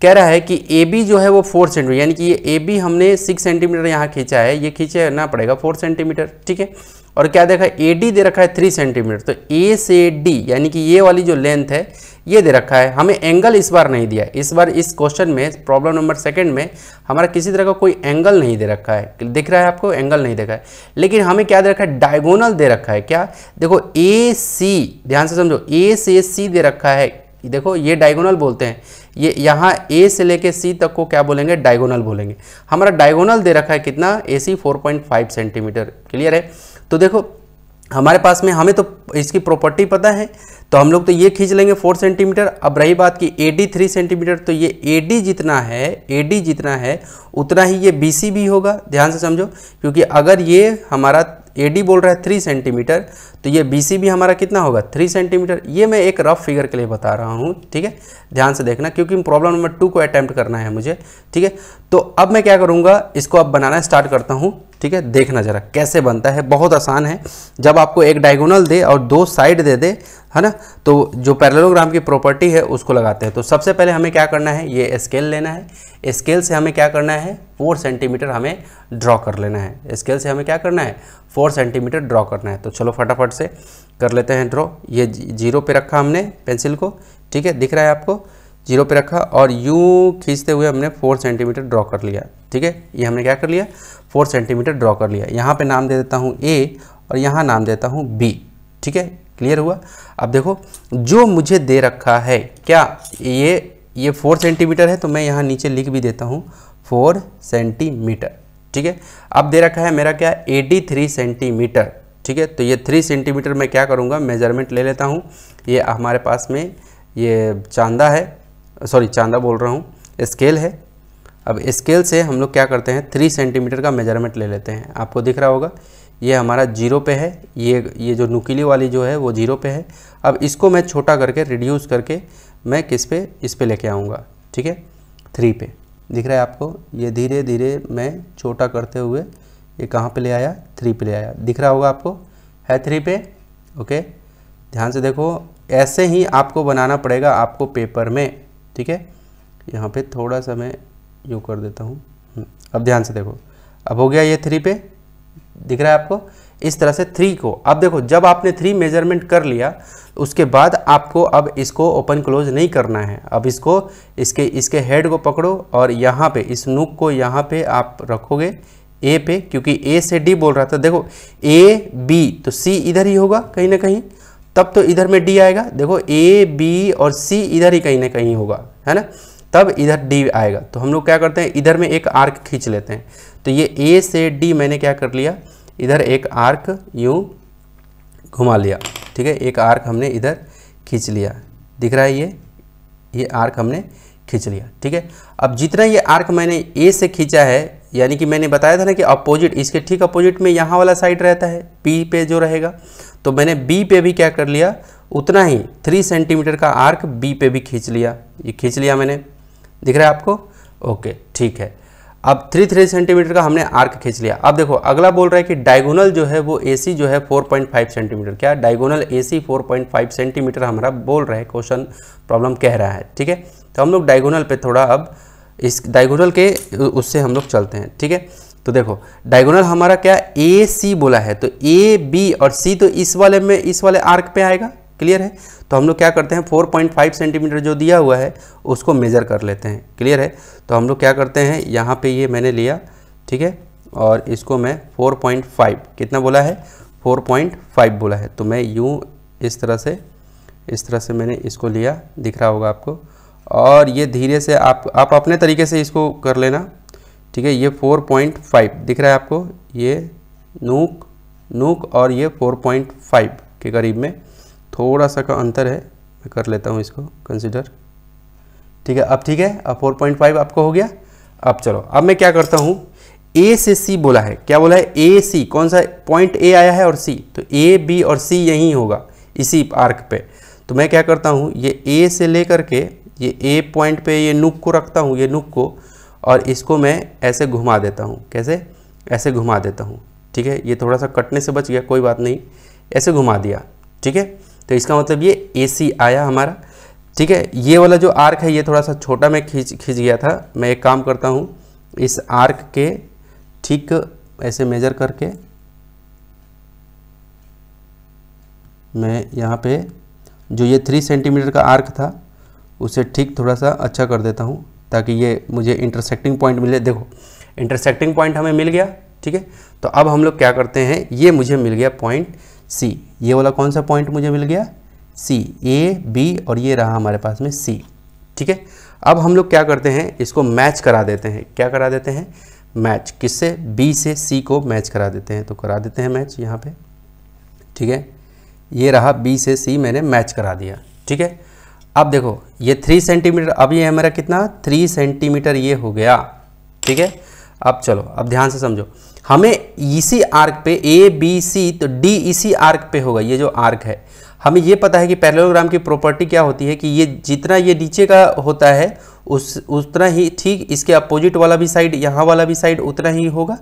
कह रहा है कि AB जो है वो 4 सेंटीमीटर, यानी कि ये AB हमने 6 सेंटीमीटर यहाँ खींचा है, ये खींचना पड़ेगा 4 सेंटीमीटर। ठीक है, और क्या देखा है, AD दे रखा है 3 सेंटीमीटर। तो A से D यानी कि ये वाली जो लेंथ है ये दे रखा है। हमें एंगल इस बार नहीं दिया, इस बार इस क्वेश्चन में प्रॉब्लम नंबर सेकंड में हमारा किसी तरह का कोई एंगल नहीं दे रखा है। दिख रहा है आपको, एंगल नहीं देखा है। लेकिन हमें क्या दे रखा है, डायगोनल दे रखा है। क्या, देखो AC, ध्यान से समझो, A से C दे रखा है। देखो ये डायगोनल बोलते हैं, ये यहाँ A से लेके C तक को क्या बोलेंगे, डायगोनल बोलेंगे। हमारा डायगोनल दे रखा है कितना, AC 4.5 सेंटीमीटर, क्लियर है। तो देखो हमारे पास में, हमें तो इसकी प्रॉपर्टी पता है, तो हम लोग तो ये खींच लेंगे 4 सेंटीमीटर। अब रही बात कि AD 3 सेंटीमीटर, तो ये AD जितना है उतना ही ये BC भी होगा। ध्यान से समझो, क्योंकि अगर ये हमारा AD बोल रहा है 3 सेंटीमीटर, तो ये BC भी हमारा कितना होगा, 3 सेंटीमीटर। ये मैं एक रफ फिगर के लिए बता रहा हूँ। ठीक है, ध्यान से देखना, क्योंकि प्रॉब्लम नंबर 2 को अटैम्प्ट करना है मुझे। ठीक है, तो अब मैं क्या करूँगा, इसको अब बनाना स्टार्ट करता हूँ। ठीक है, देखना जरा कैसे बनता है, बहुत आसान है। जब आपको एक डायगोनल दे और 2 साइड दे दे, है ना, तो जो पैरेललोग्राम की प्रॉपर्टी है उसको लगाते हैं। तो सबसे पहले हमें क्या करना है, ये स्केल लेना है। स्केल से हमें क्या करना है, 4 सेंटीमीटर हमें ड्रॉ कर लेना है। स्केल से हमें क्या करना है, 4 सेंटीमीटर ड्रॉ करना है। तो चलो फटाफट से कर लेते हैं ड्रॉ। ये 0 पे रखा हमने पेंसिल को, ठीक है, दिख रहा है आपको, 0 पे रखा और यूँ खींचते हुए हमने 4 सेंटीमीटर ड्रॉ कर लिया। ठीक है, ये हमने क्या कर लिया, 4 सेंटीमीटर ड्रॉ कर लिया। यहाँ पे नाम दे देता हूँ A और यहाँ नाम देता हूँ B। ठीक है, क्लियर हुआ। अब देखो जो मुझे दे रखा है, क्या ये 4 सेंटीमीटर है, तो मैं यहाँ नीचे लिख भी देता हूँ 4 सेंटीमीटर। ठीक है, अब दे रखा है मेरा क्या, AD 3 सेंटीमीटर। ठीक है, तो ये 3 सेंटीमीटर मैं क्या करूँगा, मेजरमेंट ले लेता हूँ। ये हमारे पास में ये चांदा है, सॉरी चांदा बोल रहा हूँ, स्केल है। अब स्केल से हम लोग क्या करते हैं, 3 सेंटीमीटर का मेजरमेंट ले लेते हैं। आपको दिख रहा होगा ये हमारा 0 पे है, ये जो नुकीली वाली जो है वो 0 पे है। अब इसको मैं छोटा करके रिड्यूस करके मैं किस पे, इस पे लेके आऊँगा। ठीक है, 3 पे दिख रहा है आपको, ये धीरे धीरे मैं छोटा करते हुए ये कहाँ पे ले आया, 3 पे ले आया। दिख रहा होगा आपको, है 3 पे। ओके, ध्यान से देखो, ऐसे ही आपको बनाना पड़ेगा आपको पेपर में। ठीक है, यहाँ पे थोड़ा सा मैं यूँ कर देता हूँ। अब ध्यान से देखो, अब हो गया ये 3 पे, दिख रहा है आपको। इस तरह से 3 को, अब देखो जब आपने 3 मेजरमेंट कर लिया, उसके बाद आपको अब इसको ओपन क्लोज नहीं करना है। अब इसको इसके हेड को पकड़ो और यहाँ पे इस नूक को यहाँ पे आप रखोगे A पे, क्योंकि A से D बोल रहा था। देखो A B, तो C इधर ही होगा कहीं ना कहीं, तब तो इधर में D आएगा। देखो A B और C इधर ही कहीं ना कहीं होगा, है ना, तब इधर D आएगा। तो हम लोग क्या करते हैं, इधर में एक आर्क खींच लेते हैं। तो ये A से D मैंने क्या कर लिया, इधर एक आर्क यूँ घुमा लिया। ठीक है, एक आर्क हमने इधर खींच लिया, दिख रहा है, ये आर्क हमने खींच लिया। ठीक है, अब जितना ये आर्क मैंने A से खींचा है, यानी कि मैंने बताया था ना कि अपोजिट, इसके ठीक अपोजिट में यहाँ वाला साइड रहता है, B पे जो रहेगा, तो मैंने B पे भी क्या कर लिया, उतना ही 3 सेंटीमीटर का आर्क B पे भी खींच लिया। ये खींच लिया मैंने, दिख रहा है आपको। ओके, ठीक है, अब 3 सेंटीमीटर का हमने आर्क खींच लिया। अब देखो अगला बोल रहा है कि डायगोनल जो है वो AC जो है 4.5 सेंटीमीटर, क्या डायगोनल AC 4.5 सेंटीमीटर हमारा बोल रहा है, क्वेश्चन प्रॉब्लम कह रहा है। ठीक है, तो हम लोग डायगोनल पे थोड़ा अब इस डायगोनल के उससे हम लोग चलते हैं। ठीक है, तो देखो डायगोनल हमारा क्या AC बोला है, तो A B और C तो इस वाले में, इस वाले आर्क पे आएगा, क्लियर है। तो हम लोग क्या करते हैं, 4.5 सेंटीमीटर जो दिया हुआ है उसको मेज़र कर लेते हैं, क्लियर है। तो हम लोग क्या करते हैं, यहाँ पे ये मैंने लिया, ठीक है, और इसको मैं 4.5, कितना बोला है, 4.5 बोला है, तो मैं यूँ इस तरह से मैंने इसको लिया, दिख रहा होगा आपको। और ये धीरे से आप अपने तरीके से इसको कर लेना। ठीक है, ये 4.5 दिख रहा है आपको, ये नूक और ये 4.5 के करीब में थोड़ा सा का अंतर है, मैं कर लेता हूँ इसको कंसिडर। ठीक है, अब ठीक है, अब 4.5 आपको हो गया। अब चलो, अब मैं क्या करता हूँ, ए से सी बोला है, क्या बोला है, ए सी, कौन सा पॉइंट ए आया है और सी, तो ए बी और सी यहीं होगा इसी आर्क पे। तो मैं क्या करता हूँ, ये ए से लेकर के ये ए पॉइंट पे ये नुक को रखता हूँ, ये नुक को, और इसको मैं ऐसे घुमा देता हूँ। कैसे, ऐसे घुमा देता हूँ। ठीक है, ये थोड़ा सा कटने से बच गया, कोई बात नहीं, ऐसे घुमा दिया। ठीक है, तो इसका मतलब ये ए सी आया हमारा। ठीक है, ये वाला जो आर्क है ये थोड़ा सा छोटा मैं खींच गया था। मैं एक काम करता हूँ, इस आर्क के ठीक ऐसे मेजर करके मैं यहाँ पे जो ये 3 सेंटीमीटर का आर्क था उसे ठीक थोड़ा सा अच्छा कर देता हूँ, ताकि ये मुझे इंटरसेक्टिंग पॉइंट मिले। देखो इंटरसेक्टिंग पॉइंट हमें मिल गया। ठीक है, तो अब हम लोग क्या करते हैं, ये मुझे मिल गया पॉइंट सी, ये वाला कौन सा पॉइंट मुझे मिल गया, सी, ए बी, और ये रहा हमारे पास में सी। ठीक है, अब हम लोग क्या करते हैं, इसको मैच करा देते हैं। क्या करा देते हैं, मैच, किससे, बी से सी को मैच करा देते हैं। तो करा देते हैं मैच यहाँ पे। ठीक है, ये रहा बी से सी, मैंने मैच करा दिया। ठीक है, अब देखो ये 3 सेंटीमीटर, अब ये हमारा कितना, 3 सेंटीमीटर ये हो गया। ठीक है, अब चलो, अब ध्यान से समझो, हमें इसी आर्क पे ए बी सी, तो डी इसी आर्क पे होगा। ये जो आर्क है, हमें ये पता है कि पैरेललोग्राम की प्रॉपर्टी क्या होती है कि ये जितना ये नीचे का होता है उतना ही ठीक इसके अपोजिट वाला भी साइड, यहाँ वाला भी साइड उतना ही होगा।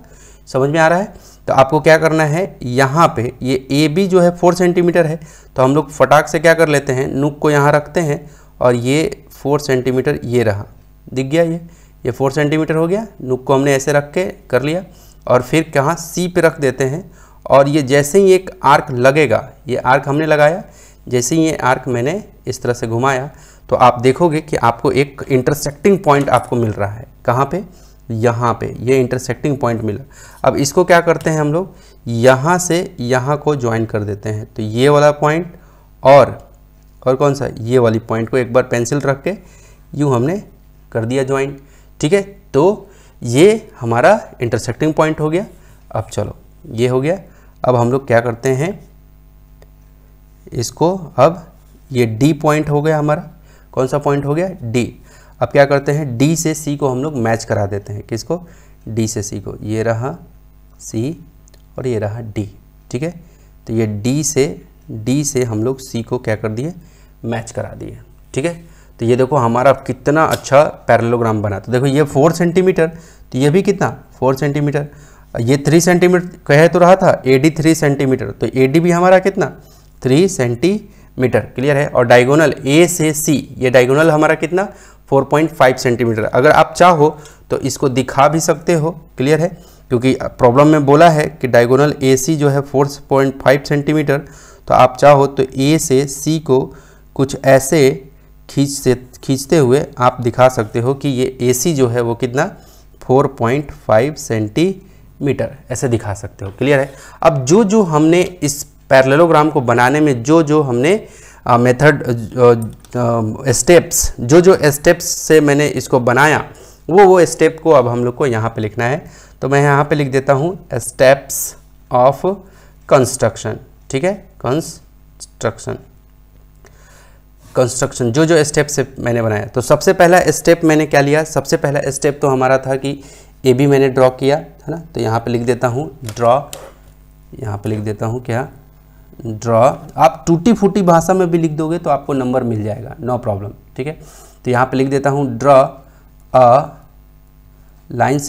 समझ में आ रहा है। तो आपको क्या करना है, यहाँ पे ये ए बी जो है 4 सेंटीमीटर है, तो हम लोग फटाक से क्या कर लेते हैं, नुक को यहाँ रखते हैं, और ये 4 सेंटीमीटर ये रहा, दिख गया, ये 4 सेंटीमीटर हो गया। नुक को हमने ऐसे रख के कर लिया, और फिर कहाँ, सी पे रख देते हैं। और ये जैसे ही एक आर्क लगेगा, ये आर्क हमने लगाया, जैसे ही ये आर्क मैंने इस तरह से घुमाया, तो आप देखोगे कि आपको एक इंटरसेक्टिंग पॉइंट आपको मिल रहा है। कहाँ पे, यहाँ पे ये इंटरसेक्टिंग पॉइंट मिला। अब इसको क्या करते हैं हम लोग, यहाँ से यहाँ को ज्वाइन कर देते हैं। तो ये वाला पॉइंट और कौन सा, ये वाली पॉइंट को एक बार पेंसिल रख के यूँ हमने कर दिया ज्वाइन। ठीक है, तो ये हमारा इंटरसेक्टिंग पॉइंट हो गया। अब चलो, ये हो गया। अब हम लोग क्या करते हैं इसको, अब ये डी पॉइंट हो गया हमारा, कौन सा पॉइंट हो गया, डी। अब क्या करते हैं, डी से सी को हम लोग मैच करा देते हैं। किसको, डी से सी को, ये रहा सी और ये रहा डी। ठीक है, तो ये डी से हम लोग सी को क्या कर दिए, मैच करा दिए। ठीक है, तो ये देखो हमारा कितना अच्छा पैरेललोग्राम बना। तो देखो ये 4 सेंटीमीटर, तो ये भी कितना, 4 सेंटीमीटर। ये 3 सेंटीमीटर कहे तो रहा था, एडी 3 सेंटीमीटर, तो एडी भी हमारा कितना, 3 सेंटीमीटर। क्लियर है। और डायगोनल ए से सी, ये डायगोनल हमारा कितना, 4.5 सेंटीमीटर। अगर आप चाहो तो इसको दिखा भी सकते हो। क्लियर है, क्योंकि प्रॉब्लम में बोला है कि डायगोनल ए सी जो है 4.5 सेंटीमीटर, तो आप चाहो तो ए से सी को कुछ ऐसे खींचते हुए आप दिखा सकते हो कि ये ए सी जो है वो कितना, 4.5 सेंटीमीटर, ऐसे दिखा सकते हो। क्लियर है। अब जो हमने इस पैरेललोग्राम को बनाने में जो हमने मेथड स्टेप्स, जो स्टेप्स से मैंने इसको बनाया, वो स्टेप को अब हम लोग को यहाँ पे लिखना है। तो मैं यहाँ पे लिख देता हूँ स्टेप्स ऑफ कंस्ट्रक्शन। ठीक है, कंस्ट्रक्शन जो स्टेप से मैंने बनाया। तो सबसे पहला स्टेप मैंने क्या लिया, सबसे पहला स्टेप तो हमारा था कि ए बी मैंने ड्रॉ किया, है ना। तो यहाँ पे लिख देता हूँ ड्रॉ, यहाँ पे लिख देता हूँ क्या, ड्रॉ। आप टूटी फूटी भाषा में भी लिख दोगे तो आपको नंबर मिल जाएगा, नो प्रॉब्लम। ठीक है, तो यहाँ पे लिख देता हूँ draw a line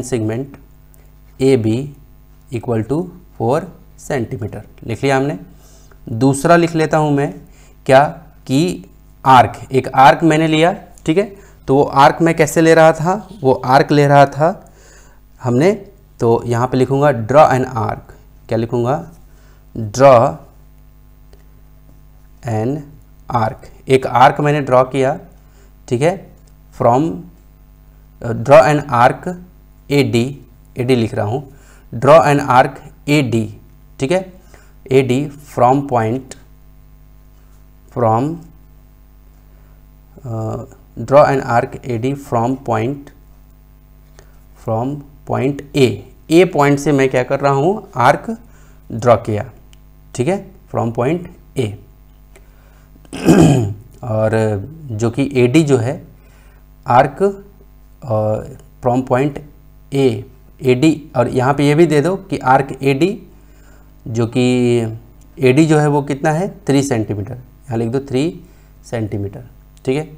segment A B equal to 4 centimetre. लिख लिया हमने। दूसरा लिख लेता हूँ मैं क्या, कि आर्क, एक आर्क मैंने लिया। ठीक है, तो वो आर्क मैं कैसे ले रहा था, वो आर्क ले रहा था हमने, तो यहाँ पे लिखूँगा ड्रॉ एन आर्क। क्या लिखूँगा, ड्रॉ एन आर्क। एक आर्क मैंने ड्रॉ किया। ठीक है, from draw an arc A D लिख रहा हूँ, draw an arc A D. ठीक है, A D from draw an arc A D from point A point से मैं क्या कर रहा हूँ, आर्क ड्रॉ किया। ठीक है, फ्रॉम पॉइंट ए। और जो कि AD जो है arc from point A AD, और यहाँ पे ये भी दे दो कि आर्क AD जो कि AD जो है वो कितना है 3 सेंटीमीटर, यहाँ लिख दो 3 सेंटीमीटर, ठीक है।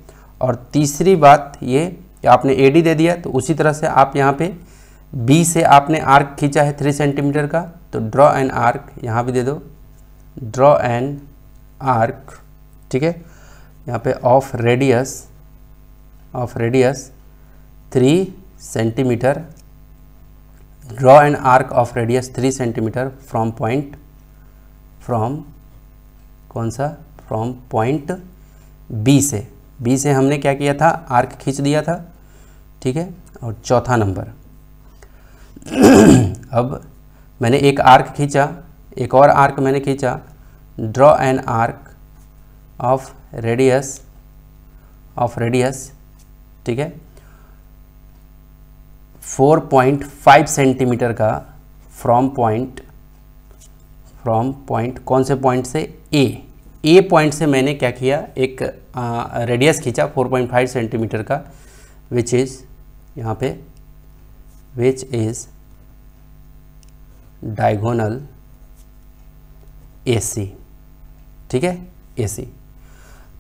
और तीसरी बात ये कि आपने AD दे दिया तो उसी तरह से आप यहाँ पे B से आपने आर्क खींचा है 3 सेंटीमीटर का, तो ड्रॉ एन आर्क, यहाँ भी दे दो ड्रॉ एन आर्क, ठीक है। यहाँ पे of radius 3 centimetre, draw an arc of radius 3 centimetre from point B से हमने क्या किया था, आर्क खींच दिया था, ठीक है। और चौथा नंबर अब मैंने एक आर्क खींचा, एक और आर्क मैंने खींचा, draw an arc of radius, ठीक है, 4.5 सेंटीमीटर का फ्रॉम पॉइंट कौन से पॉइंट से, ए पॉइंट से मैंने क्या किया, एक रेडियस खींचा 4.5 सेंटीमीटर का, विच इज़ यहाँ पे डायगोनल AC, ठीक है, AC,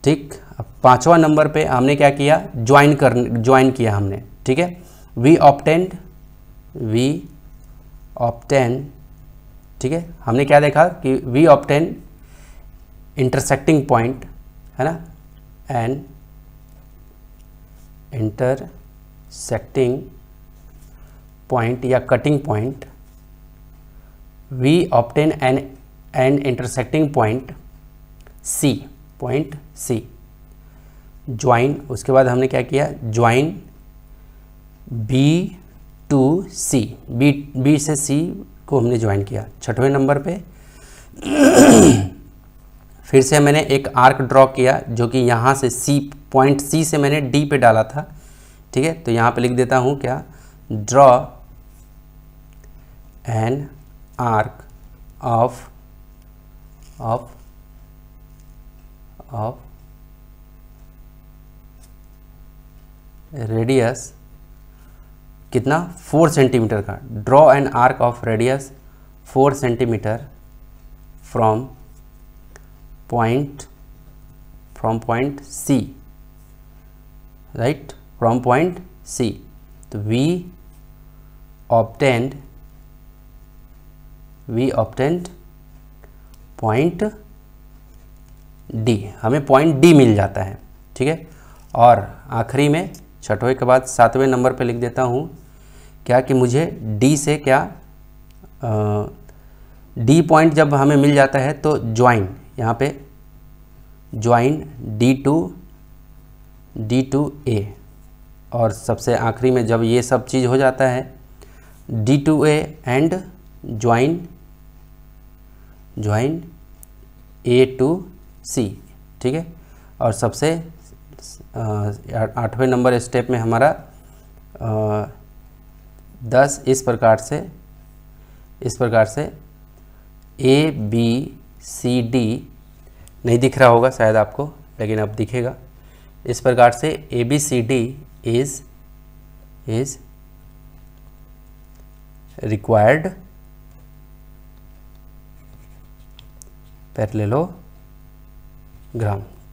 ठीक। अब 5वां नंबर पे हमने क्या किया, ज्वाइन किया हमने, ठीक है। वी ऑब्टेन, ठीक है। हमने क्या देखा कि वी ऑब्टेन इंटरसेक्टिंग पॉइंट, है ना, एन इंटरसेक्टिंग पॉइंट या cutting point, we obtain an intersecting point C, join, उसके बाद हमने क्या किया, join B to C, B से C को हमने ज्वाइन किया। 6वें नंबर पे फिर से मैंने एक आर्क ड्रॉ किया जो कि यहाँ से पॉइंट C से मैंने D पे डाला था, ठीक है। तो यहाँ पे लिख देता हूँ क्या, draw an arc of radius कितना, 4 सेंटीमीटर का, draw an arc of radius 4 centimetre from point C, right, from point C। तो वी ऑब्टेन्ड पॉइंट D, हमें पॉइंट D मिल जाता है, ठीक है। और आखिरी में 6वें के बाद 7वें नंबर पे लिख देता हूँ क्या, कि मुझे D से क्या, D पॉइंट जब हमें मिल जाता है तो ज्वाइन, यहाँ पे ज्वाइन D to A, और सबसे आखिरी में जब ये सब चीज़ हो जाता है D to A and join A to C, ठीक है। और सबसे 8वें नंबर स्टेप में हमारा 10 इस प्रकार से ABCD, नहीं दिख रहा होगा शायद आपको, लेकिन अब दिखेगा। इस प्रकार से ABCD इज रिक्वायर्ड पैरेललोग्राम,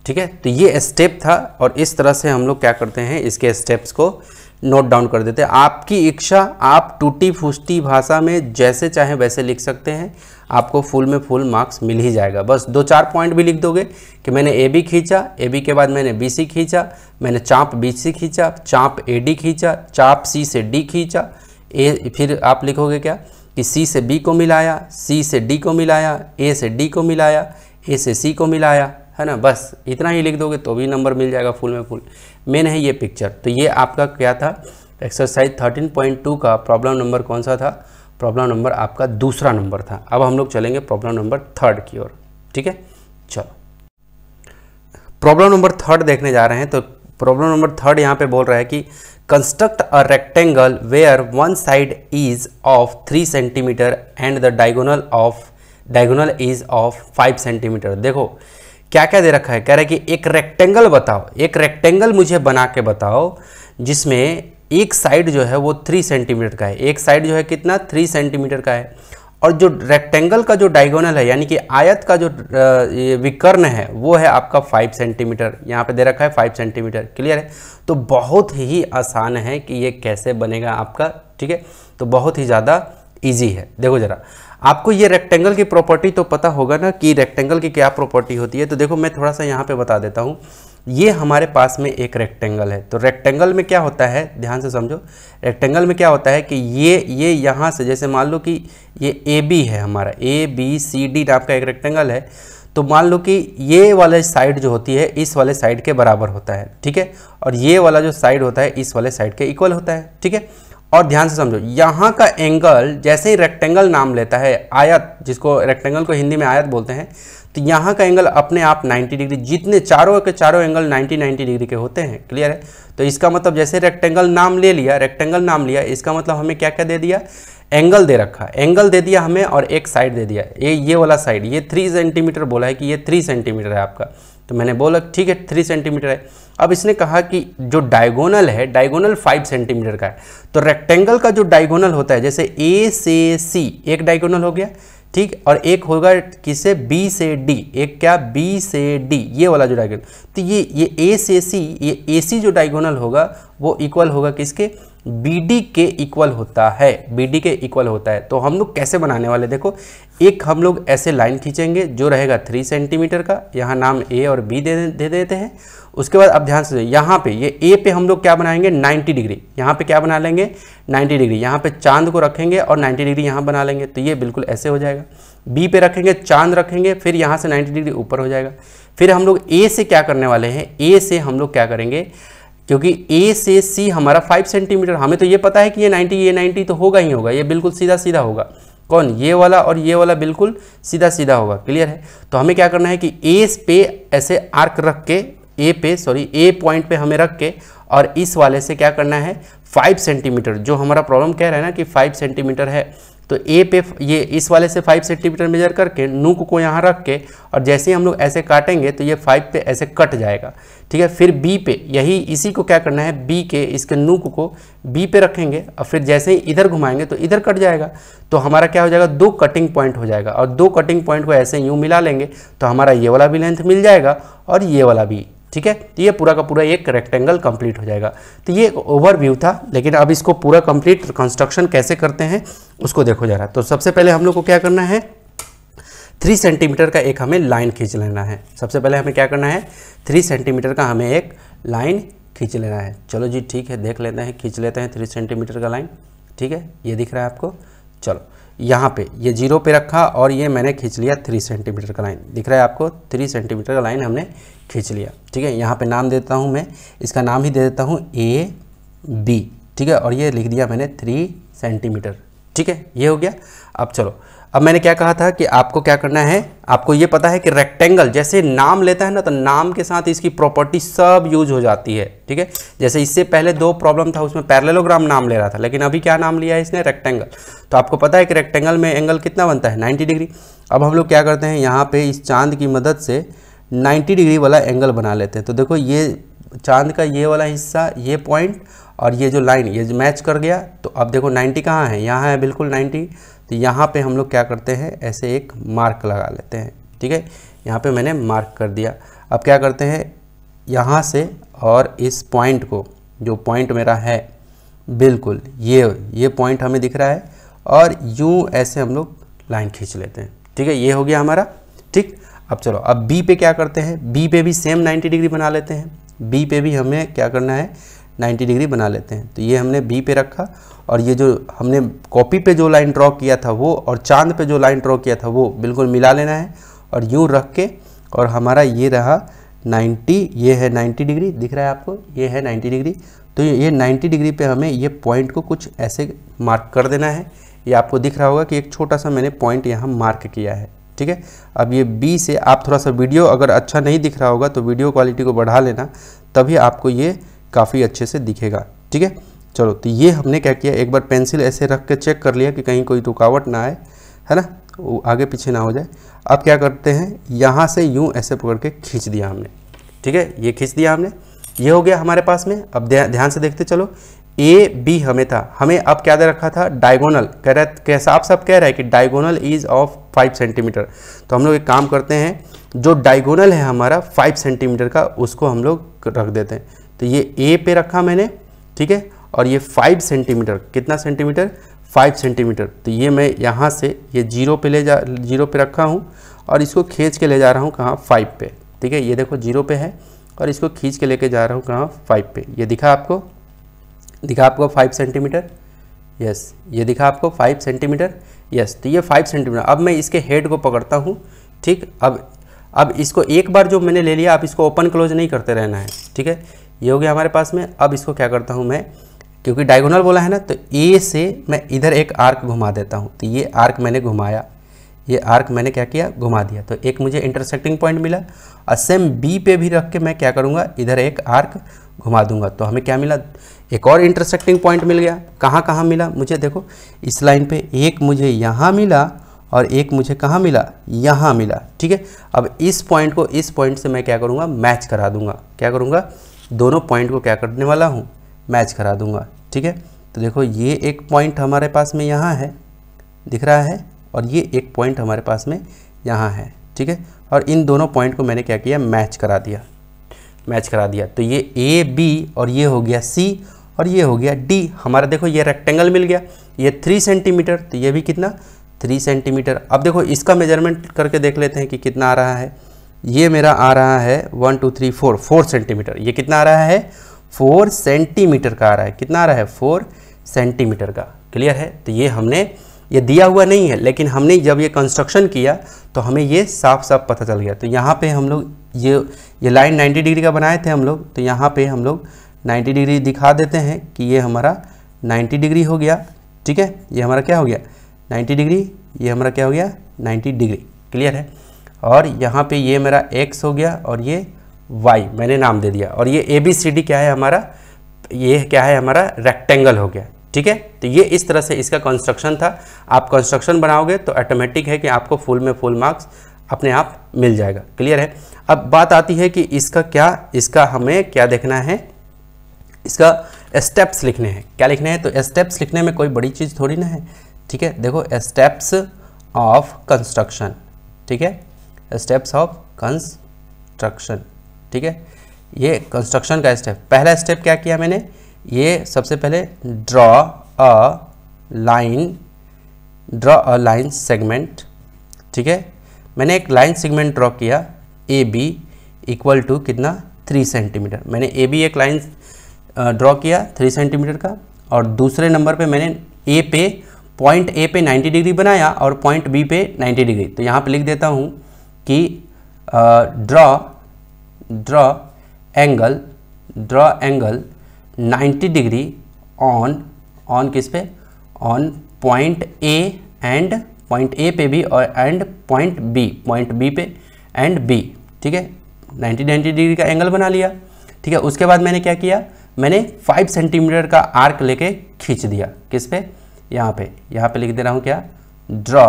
ठीक है। तो ये स्टेप था, और इस तरह से हम लोग क्या करते हैं, इसके स्टेप्स को नोट डाउन कर देते हैं। आपकी इच्छा, आप टूटी फूटी भाषा में जैसे चाहे वैसे लिख सकते हैं, आपको फुल में फुल मार्क्स मिल ही जाएगा। बस 2-4 पॉइंट भी लिख दोगे कि मैंने AB खींचा, AB के बाद मैंने BC खींचा, मैंने चाप BC खींचा, चाप AD खींचा, चाप C से D खींचा, फिर आप लिखोगे क्या कि C से B को मिलाया, C से D को मिलाया, A से D को मिलाया, A से C को मिलाया, है ना। बस इतना ही लिख दोगे तो भी नंबर मिल जाएगा फुल में फुल। मेन है ये पिक्चर। तो ये आपका क्या था, एक्सरसाइज 13.2 का प्रॉब्लम नंबर कौन सा था, प्रॉब्लम नंबर आपका दूसरा नंबर था। अब हम लोग चलेंगे प्रॉब्लम नंबर 3 की ओर, ठीक है। चलो प्रॉब्लम नंबर 3 देखने जा रहे हैं। तो प्रॉब्लम नंबर 3 यहाँ पे बोल रहा है कि construct a rectangle where one side is of 3 centimetre and the diagonal of diagonal is of 5 centimetre. देखो क्या क्या दे रखा है, कह रहा है कि एक रेक्टेंगल बताओ, एक रेक्टेंगल मुझे बना के बताओ जिसमें एक साइड जो है वो 3 सेंटीमीटर का है, एक साइड जो है कितना 3 सेंटीमीटर का है, और जो रेक्टेंगल का जो डायगोनल है यानी कि आयत का जो विकर्ण है वो है आपका 5 सेंटीमीटर, यहाँ पे दे रखा है 5 सेंटीमीटर। क्लियर है? तो बहुत ही आसान है कि ये कैसे बनेगा आपका, ठीक है, तो बहुत ही ज़्यादा इजी है। देखो जरा, आपको ये रेक्टेंगल की प्रॉपर्टी तो पता होगा ना कि रेक्टेंगल की क्या प्रॉपर्टी होती है, तो देखो मैं थोड़ा सा यहाँ पे बता देता हूँ। ये हमारे पास में एक रेक्टेंगल है, तो रेक्टेंगल में क्या होता है, ध्यान से समझो, रेक्टेंगल में क्या होता है कि ये यहाँ से, जैसे मान लो कि ये ए बी है हमारा, ए बी सी डी नाम का एक रेक्टेंगल है, तो मान लो कि ये वाले साइड जो होती है इस वाले साइड के बराबर होता है, ठीक है, और ये वाला जो साइड होता है इस वाले साइड के इक्वल होता है, ठीक है। और ध्यान से समझो, यहाँ का एंगल जैसे ही रेक्टेंगल नाम लेता है, आयत, जिसको रेक्टेंगल को हिंदी में आयत बोलते हैं, तो यहाँ का एंगल अपने आप 90 डिग्री, जितने चारों के चारों एंगल 90 डिग्री के होते हैं। क्लियर है? तो इसका मतलब जैसे रेक्टेंगल नाम ले लिया, रेक्टेंगल नाम लिया, इसका मतलब हमें क्या क्या दे दिया, एंगल दे रखा, एंगल दे दिया हमें, और एक साइड दे दिया, ये वाला साइड, ये 3 सेंटीमीटर बोला है कि ये 3 सेंटीमीटर है आपका, तो मैंने बोला ठीक है 3 सेंटीमीटर है। अब इसने कहा कि जो डायगोनल है, डायगोनल 5 सेंटीमीटर का है, तो रेक्टेंगल का जो डायगोनल होता है, जैसे ए से सी एक डायगोनल हो गया, ठीक, और एक होगा किसे, बी से डी, एक क्या, बी से डी, ये वाला जो डायगोनल, तो ये ए से सी, ये ए सी जो डायगोनल होगा वो इक्वल होगा किसके, बी डी के इक्वल होता है, बी डी के इक्वल होता है। तो हम लोग कैसे बनाने वाले, देखो एक हम लोग ऐसे लाइन खींचेंगे जो रहेगा 3 सेंटीमीटर का, यहाँ नाम ए और बी दे देते हैं। उसके बाद अब ध्यान से, यहाँ पे ये ए पे हम लोग क्या बनाएंगे, 90 डिग्री, यहाँ पे क्या बना लेंगे 90 डिग्री, यहाँ पे चांद को रखेंगे और 90 डिग्री यहाँ बना लेंगे, तो ये बिल्कुल ऐसे हो जाएगा। बी पे रखेंगे, चांद रखेंगे, फिर यहाँ से 90 डिग्री ऊपर हो जाएगा। फिर हम लोग ए से क्या करने वाले हैं, ए से हम लोग क्या करेंगे, क्योंकि ए से सी हमारा 5 सेंटीमीटर, हमें तो ये पता है कि ये 90 तो होगा ही होगा, ये बिल्कुल सीधा सीधा होगा, कौन, ये वाला और ये वाला बिल्कुल सीधा सीधा होगा। क्लियर है? तो हमें क्या करना है कि ए पे ऐसे आर्क रख के, ए पॉइंट पे हमें रख के, और इस वाले से क्या करना है 5 सेंटीमीटर, जो हमारा प्रॉब्लम कह रहा है ना कि 5 सेंटीमीटर है, तो ए पे ये इस वाले से 5 सेंटीमीटर मेजर करके नूक को यहाँ रख के, और जैसे ही हम लोग ऐसे काटेंगे तो ये 5 पे ऐसे कट जाएगा, ठीक है। फिर बी पे यही इसी को क्या करना है, बी के इसके नूक को बी पे रखेंगे, और फिर जैसे ही इधर घुमाएंगे तो इधर कट जाएगा, तो हमारा क्या हो जाएगा, 2 कटिंग पॉइंट हो जाएगा, और 2 कटिंग पॉइंट को ऐसे यूँ मिला लेंगे तो हमारा ये वाला भी लेंथ मिल जाएगा और ये वाला भी, ठीक है। तो ये पूरा का पूरा एक रेक्टेंगल कंप्लीट हो जाएगा। तो ये एक ओवरव्यू था, लेकिन अब इसको पूरा कंप्लीट कंस्ट्रक्शन कैसे करते हैं उसको देखो जरा। तो सबसे पहले हम लोग को क्या करना है, 3 सेंटीमीटर का एक हमें लाइन खींच लेना है। सबसे पहले हमें क्या करना है, 3 सेंटीमीटर का हमें एक लाइन खींच लेना है। चलो जी ठीक है, देख लेते हैं, खींच लेते हैं 3 सेंटीमीटर का लाइन, ठीक है। ये दिख रहा है आपको, चलो यहाँ पे ये 0 पे रखा और ये मैंने खींच लिया 3 सेंटीमीटर का लाइन, दिख रहा है आपको, 3 सेंटीमीटर का लाइन हमने खींच लिया, ठीक है। यहाँ पे नाम देता हूँ मैं, इसका नाम ही दे देता हूँ ए बी, ठीक है, और ये लिख दिया मैंने 3 सेंटीमीटर, ठीक है, ये हो गया। अब चलो, अब मैंने क्या कहा था कि आपको क्या करना है, आपको ये पता है कि रेक्टेंगल जैसे नाम लेता है ना, तो नाम के साथ इसकी प्रॉपर्टी सब यूज हो जाती है, ठीक है। जैसे इससे पहले 2 प्रॉब्लम था, उसमें पैरेललोग्राम नाम ले रहा था, लेकिन अभी क्या नाम लिया है इसने, रेक्टेंगल। तो आपको पता है कि रेक्टेंगल में एंगल कितना बनता है, 90 डिग्री। अब हम लोग क्या करते हैं, यहाँ पे इस चांद की मदद से 90 डिग्री वाला एंगल बना लेते हैं। तो देखो ये चांद का ये वाला हिस्सा, ये पॉइंट और ये जो लाइन, ये जो मैच कर गया, तो अब देखो 90 कहाँ है, यहाँ है बिल्कुल 90। तो यहाँ पे हम लोग क्या करते हैं, ऐसे एक मार्क लगा लेते हैं, ठीक है। यहाँ पे मैंने मार्क कर दिया। अब क्या करते हैं, यहाँ से और इस पॉइंट को, जो पॉइंट मेरा है बिल्कुल ये पॉइंट हमें दिख रहा है, और यूँ ऐसे हम लोग लाइन खींच लेते हैं, ठीक है। ये हो गया हमारा, ठीक। अब चलो, अब बी पे क्या करते हैं, बी पे भी सेम 90 डिग्री बना लेते हैं। बी पे भी हमें क्या करना है, 90 डिग्री बना लेते हैं। तो ये हमने बी पे रखा, और ये जो हमने कॉपी पे जो लाइन ड्रॉ किया था वो, और चांद पे जो लाइन ड्रॉ किया था वो बिल्कुल मिला लेना है, और यूँ रख के, और हमारा ये रहा 90, ये है 90 डिग्री, दिख रहा है आपको, ये है 90 डिग्री। तो ये 90 डिग्री पे हमें ये पॉइंट को कुछ ऐसे मार्क कर देना है। ये आपको दिख रहा होगा कि एक छोटा सा मैंने पॉइंट यहाँ मार्क किया है, ठीक है। अब ये बी से आप थोड़ा सा, वीडियो अगर अच्छा नहीं दिख रहा होगा तो वीडियो क्वालिटी को बढ़ा लेना, तभी आपको ये काफ़ी अच्छे से दिखेगा, ठीक है। चलो, तो ये हमने क्या किया, एक बार पेंसिल ऐसे रख के चेक कर लिया कि कहीं कोई रुकावट ना आए, है ना। वो आगे पीछे ना हो जाए। अब क्या करते हैं, यहाँ से यूँ ऐसे पकड़ के खींच दिया हमने, ठीक है, ये खींच दिया हमने, ये हो गया हमारे पास में। अब ध्यान से देखते चलो, ए बी हमें था, हमें अब क्या दे रखा था, डायगोनल कह रहा है, कैसा आप सब कह रहा है कि डायगोनल इज ऑफ 5 सेंटीमीटर। तो हम लोग एक काम करते हैं, जो डायगोनल है हमारा 5 सेंटीमीटर का, उसको हम लोग रख देते हैं। तो ये ए पे रखा मैंने, ठीक है, और ये 5 सेंटीमीटर, कितना सेंटीमीटर, 5 सेंटीमीटर। तो ये मैं यहाँ से ये जीरो पे रखा हूँ और इसको खींच के ले जा रहा हूँ कहाँ, 5 पे, ठीक है। ये देखो 0 पे है और इसको खींच के लेके जा रहा हूँ कहाँ, 5 पे। ये दिखा आपको 5 सेंटीमीटर, यस, ये दिखा आपको 5 सेंटीमीटर, यस। तो ये 5 सेंटीमीटर। अब मैं इसके हेड को पकड़ता हूँ, ठीक। अब इसको एक बार जो मैंने ले लिया, आप इसको ओपन क्लोज नहीं करते रहना है, ठीक है। ये हो गया हमारे पास में। अब इसको क्या करता हूँ मैं, क्योंकि डायगोनल बोला है ना, तो ए से मैं इधर एक आर्क घुमा देता हूँ। तो ये आर्क मैंने घुमाया, ये आर्क मैंने क्या किया, घुमा दिया। तो एक मुझे इंटरसेक्टिंग पॉइंट मिला और सेम बी पे भी रख के मैं क्या करूँगा, इधर एक आर्क घुमा दूंगा। तो हमें क्या मिला, एक और इंटरसेक्टिंग पॉइंट मिल गया। कहाँ मिला मुझे, देखो इस लाइन पे एक मुझे यहाँ मिला और एक मुझे कहाँ मिला, यहाँ मिला, ठीक है। अब इस पॉइंट को इस पॉइंट से मैं क्या करूँगा, मैच करा दूंगा। क्या करूँगा, दोनों पॉइंट को क्या करने वाला हूँ, मैच करा दूंगा, ठीक है। तो देखो ये एक पॉइंट हमारे पास में यहाँ है, दिख रहा है, और ये एक पॉइंट हमारे पास में यहाँ है, ठीक है। और इन दोनों पॉइंट को मैंने क्या किया, मैच करा दिया। तो ये ए बी और ये हो गया सी और ये हो गया डी हमारा। देखो ये रेक्टेंगल मिल गया, ये 3 सेंटीमीटर, तो ये भी कितना, 3 सेंटीमीटर। अब देखो इसका मेजरमेंट करके देख लेते हैं कि कितना आ रहा है। ये मेरा आ रहा है 1 2 3 4 सेंटीमीटर। ये कितना आ रहा है, 4 सेंटीमीटर का आ रहा है। कितना आ रहा है, 4 सेंटीमीटर का। क्लियर है। तो ये हमने, ये दिया हुआ नहीं है, लेकिन हमने जब ये कंस्ट्रक्शन किया तो हमें ये साफ साफ पता चल गया। तो यहाँ पे हम लोग ये लाइन 90 डिग्री का बनाए थे हम लोग, तो यहाँ पे हम लोग 90 डिग्री दिखा देते हैं कि ये हमारा 90 डिग्री हो गया, ठीक है। ये हमारा क्या हो गया, 90 डिग्री, ये हमारा क्या हो गया, 90 डिग्री। क्लियर है। और यहाँ पे ये मेरा x हो गया और ये y मैंने नाम दे दिया। और ये ABCD क्या है हमारा, ये क्या है हमारा, रेक्टेंगल हो गया, ठीक है। तो ये इस तरह से इसका कंस्ट्रक्शन था। आप कंस्ट्रक्शन बनाओगे तो ऑटोमेटिक है कि आपको फुल में फुल मार्क्स अपने आप मिल जाएगा। क्लियर है। अब बात आती है कि इसका हमें क्या देखना है, इसका स्टेप्स लिखने हैं। क्या लिखने हैं, तो स्टेप्स लिखने में कोई बड़ी चीज़ थोड़ी ना है, ठीक है। देखो स्टेप्स ऑफ कंस्ट्रक्शन, ठीक है, स्टेप्स ऑफ कंस्ट्रक्शन, ठीक है। ये कंस्ट्रक्शन का स्टेप, पहला स्टेप क्या किया मैंने, ये सबसे पहले ड्रॉ अ लाइन सेगमेंट, ठीक है। मैंने एक लाइन सेगमेंट ड्रॉ किया, ए बी इक्वल टू कितना, 3 सेंटीमीटर। मैंने ए बी एक लाइन ड्रॉ किया 3 सेंटीमीटर का, और दूसरे नंबर पे मैंने पॉइंट ए पे 90 डिग्री बनाया और पॉइंट बी पे 90 डिग्री। तो यहाँ पे लिख देता हूँ कि ड्रॉ एंगल 90 डिग्री ऑन किस पे, on point A and point A पे भी और एंड पॉइंट बी पे एंड बी, ठीक है। 90 डिग्री का एंगल बना लिया, ठीक है। उसके बाद मैंने क्या किया, मैंने 5 सेंटीमीटर का आर्क लेके खींच दिया, किस पे, यहाँ पे लिख दे रहा हूँ क्या, draw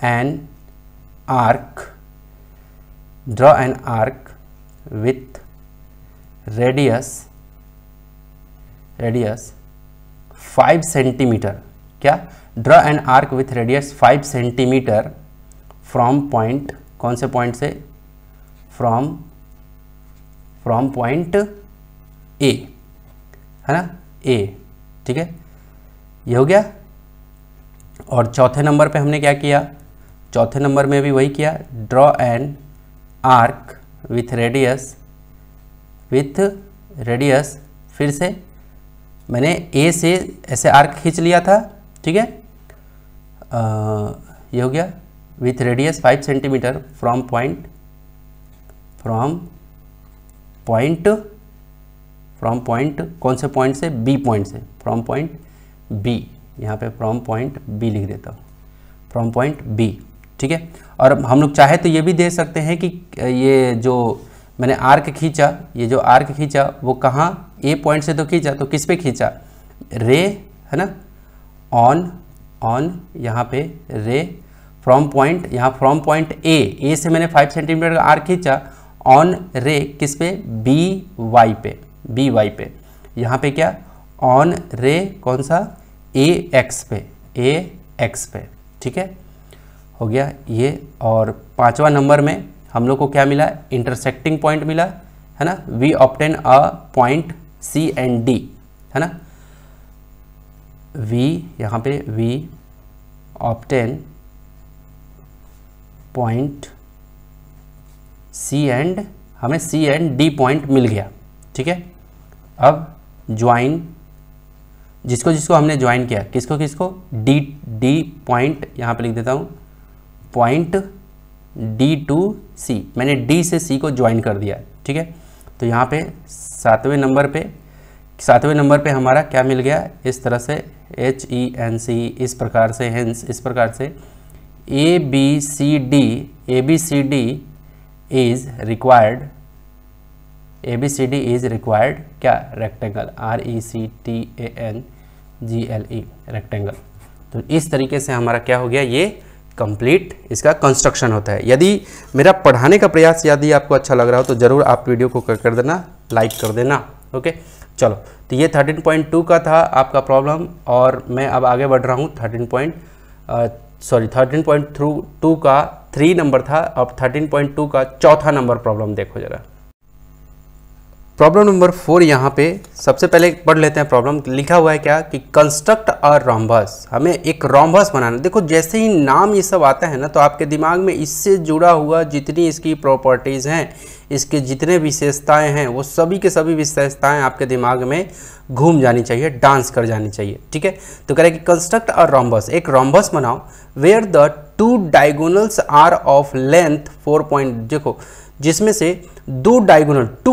an arc with radius 5 centimetre. क्या, draw an arc with radius 5 centimetre from point, कौन से पॉइंट से, फ्रॉम पॉइंट ए, है ना, ए, ठीक है। ये हो गया। और चौथे नंबर पे हमने क्या किया, चौथे नंबर में भी वही किया, draw an arc with radius, फिर से मैंने ए से ऐसे आर्क खींच लिया था, ठीक है। ये हो गया with radius 5 centimetre from point कौन से पॉइंट से, बी पॉइंट से, फ्रॉम पॉइंट बी, यहाँ पे फ्रॉम पॉइंट बी लिख देता हूँ, फ्रॉम पॉइंट बी, ठीक है। और हम लोग चाहे तो ये भी दे सकते हैं कि ये जो मैंने आर्क खींचा, ये जो आर्क खींचा वो कहाँ, ए पॉइंट से तो खींचा, तो किस पे खींचा, रे, है ना, ऑन ऑन यहाँ पे रे फ्रॉम पॉइंट, यहाँ फ्रॉम पॉइंट ए से मैंने 5 सेंटीमीटर का आर्क खींचा, ऑन रे किस पे, बी वाई पे, यहाँ पे क्या, ऑन रे कौन सा, ए एक्स पे, ठीक है, हो गया ये। और 5वां नंबर में हम लोग को क्या मिला, इंटरसेक्टिंग पॉइंट मिला, है ना, we obtain a point C and D, है ना, वी यहाँ पे we obtain point C and, हमें सी एंड डी पॉइंट मिल गया, ठीक है। अब ज्वाइन, जिसको जिसको हमने ज्वाइन किया, किसको डी पॉइंट, यहाँ पे लिख देता हूँ पॉइंट डी टू सी, मैंने डी से सी को ज्वाइन कर दिया, ठीक है। तो यहाँ पे 7वें नंबर पे हमारा क्या मिल गया, इस तरह से HENC, इस प्रकार से, हेंस इस प्रकार से ABCD इज रिक्वायर्ड, क्या, रेक्टेंगल, RECTANGLE, रेक्टेंगल। तो इस तरीके से हमारा क्या हो गया, ये कंप्लीट इसका कंस्ट्रक्शन होता है। यदि मेरा पढ़ाने का प्रयास यदि आपको अच्छा लग रहा हो तो ज़रूर आप वीडियो को कर देना, लाइक कर देना, ओके। चलो, तो ये 13.2 का था आपका प्रॉब्लम, और मैं अब आगे बढ़ रहा हूँ 13.2 का 3 नंबर था, अब 13.2 का चौथा नंबर प्रॉब्लम देखो जरा। प्रॉब्लम नंबर 4 यहाँ पे सबसे पहले पढ़ लेते हैं। प्रॉब्लम लिखा हुआ है क्या कि कंस्ट्रक्ट अ रोम्बस, हमें एक रोम्बस बनाना। देखो जैसे ही नाम ये सब आता है ना, तो आपके दिमाग में इससे जुड़ा हुआ जितनी इसकी प्रॉपर्टीज़ हैं, इसके जितने विशेषताएं हैं, वो सभी के सभी विशेषताएं आपके दिमाग में घूम जानी चाहिए, डांस कर जानी चाहिए, ठीक है। तो कह रहे हैं कि कंस्ट्रक्ट अ रोम्बस, एक रोम्बस बनाओ where the 2 diagonals are of length 4 point, देखो जिसमें से 2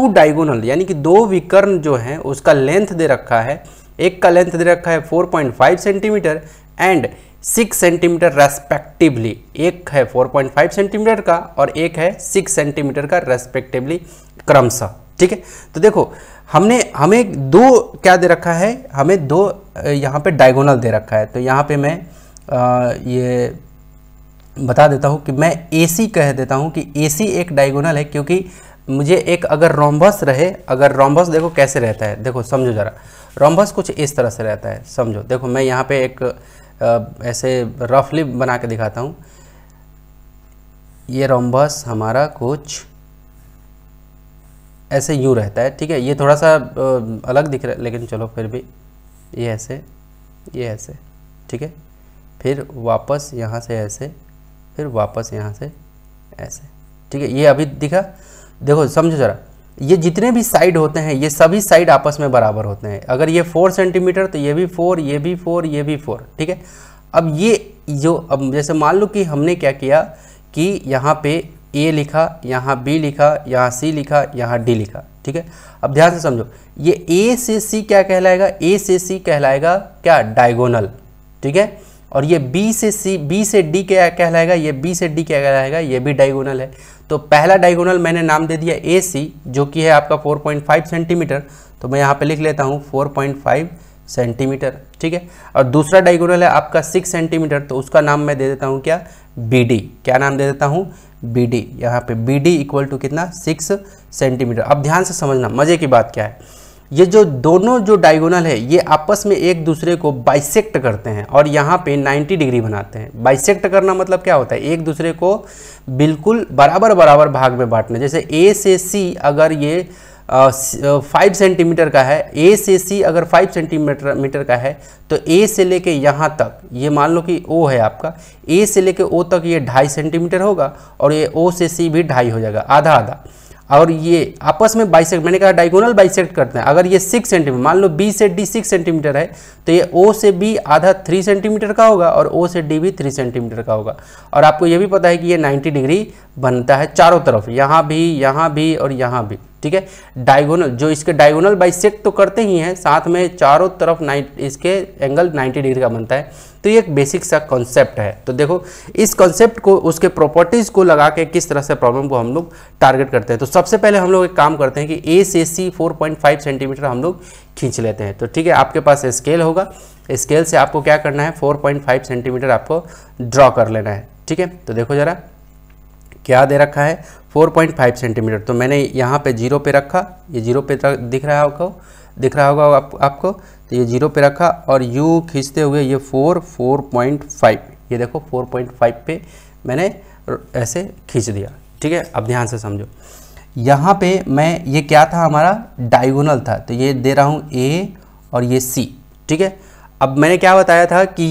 डायगोनल यानी कि 2 विकर्ण जो हैं उसका लेंथ दे रखा है, एक का लेंथ दे रखा है 4.5 सेंटीमीटर एंड 6 सेंटीमीटर रेस्पेक्टिवली, एक है 4.5 सेंटीमीटर का और एक है 6 सेंटीमीटर का रेस्पेक्टिवली, क्रमशः, ठीक है। तो देखो हमें 2 क्या दे रखा है, हमें 2 यहाँ पे डायगोनल दे रखा है। तो यहाँ पे मैं ये बता देता हूँ कि मैं AC कह देता हूँ कि AC एक डायगोनल है, क्योंकि मुझे एक अगर रोम्बस रहे, अगर रोम्बस देखो कैसे रहता है, देखो समझो ज़रा, रोम्बस कुछ इस तरह से रहता है, समझो। देखो मैं यहाँ पे एक ऐसे रफली बना के दिखाता हूँ। ये रोम्बस हमारा कुछ ऐसे यूँ रहता है, ठीक है। ये थोड़ा सा अलग दिख रहा है, लेकिन चलो फिर भी ये ऐसे, ठीक है। फिर वापस यहाँ से ऐसे, फिर वापस यहाँ से ऐसे, ठीक है। ये अभी दिखा, देखो समझो ज़रा, ये जितने भी साइड होते हैं ये सभी साइड आपस में बराबर होते हैं। अगर ये 4 सेंटीमीटर तो ये भी 4, ये भी 4, ये भी 4, ठीक है। अब ये जो, अब जैसे मान लो कि हमने क्या किया कि यहाँ पे A लिखा, यहाँ B लिखा, यहाँ C लिखा, यहाँ D लिखा, ठीक है। अब ध्यान से समझो, ये A से C क्या कहलाएगा, A से C कहलाएगा क्या, डायगोनल, ठीक है। और ये B से D क्या कहलाएगा, ये B से D क्या कहलाएगा, ये भी डायगोनल है। तो पहला डायगोनल मैंने नाम दे दिया AC, जो कि है आपका 4.5 सेंटीमीटर, तो मैं यहाँ पे लिख लेता हूँ 4.5 सेंटीमीटर, ठीक है। और दूसरा डायगोनल है आपका 6 सेंटीमीटर, तो उसका नाम मैं दे देता हूँ क्या, BD, क्या नाम दे देता हूँ, BD। यहाँ पे BD इक्वल टू कितना, 6 सेंटीमीटर। अब ध्यान से समझना, मज़े की बात क्या है, ये जो दोनों जो डायगोनल है ये आपस में एक दूसरे को बाइसेक्ट करते हैं और यहाँ पे 90 डिग्री बनाते हैं। बाइसेक्ट करना मतलब क्या होता है, एक दूसरे को बिल्कुल बराबर भाग में बांटना। जैसे A से C अगर ये 5 सेंटीमीटर का है, A से C अगर 5 सेंटीमीटर का है, तो A से लेके यहाँ तक, ये मान लो कि O है आपका, A से लेके O तक ये 2.5 सेंटीमीटर होगा और ये O से C भी 2.5 हो जाएगा, आधा आधा। और ये आपस में बाइसेक्ट, मैंने कहा डायगोनल बाइसेक्ट करते हैं। अगर ये 6 सेंटीमीटर, मान लो B से D 6 सेंटीमीटर है, तो ये O से B आधा 3 सेंटीमीटर का होगा और O से D भी 3 सेंटीमीटर का होगा। और आपको ये भी पता है कि ये 90 डिग्री बनता है चारों तरफ, यहाँ भी और यहाँ भी, ठीक है। डायगोनल जो इसके डायगोनल बाइसेक्ट तो करते ही हैं, साथ में चारों तरफ इसके एंगल 90 डिग्री का बनता है। तो ये एक बेसिक सा कॉन्सेप्ट है। तो देखो इस कॉन्सेप्ट को, उसके प्रॉपर्टीज़ को लगा के किस तरह से प्रॉब्लम को हम लोग टारगेट करते हैं। तो सबसे पहले हम लोग एक काम करते हैं कि ए से सी 4.5 सेंटीमीटर हम लोग खींच लेते हैं। तो ठीक है, आपके पास स्केल होगा, स्केल से आपको क्या करना है 4.5 सेंटीमीटर आपको ड्रॉ कर लेना है। ठीक है, तो देखो ज़रा क्या दे रखा है 4.5 सेंटीमीटर। तो मैंने यहाँ पे 0 पे रखा, ये 0 पे दिख रहा होगा आपको। तो ये 0 पे रखा और यूँ खींचते हुए ये 4.5, ये देखो 4.5 पे मैंने ऐसे खींच दिया। ठीक है, अब ध्यान से समझो, यहाँ पे मैं ये क्या था हमारा डायगोनल था, तो ये दे रहा हूँ ए और ये सी। ठीक है, अब मैंने क्या बताया था कि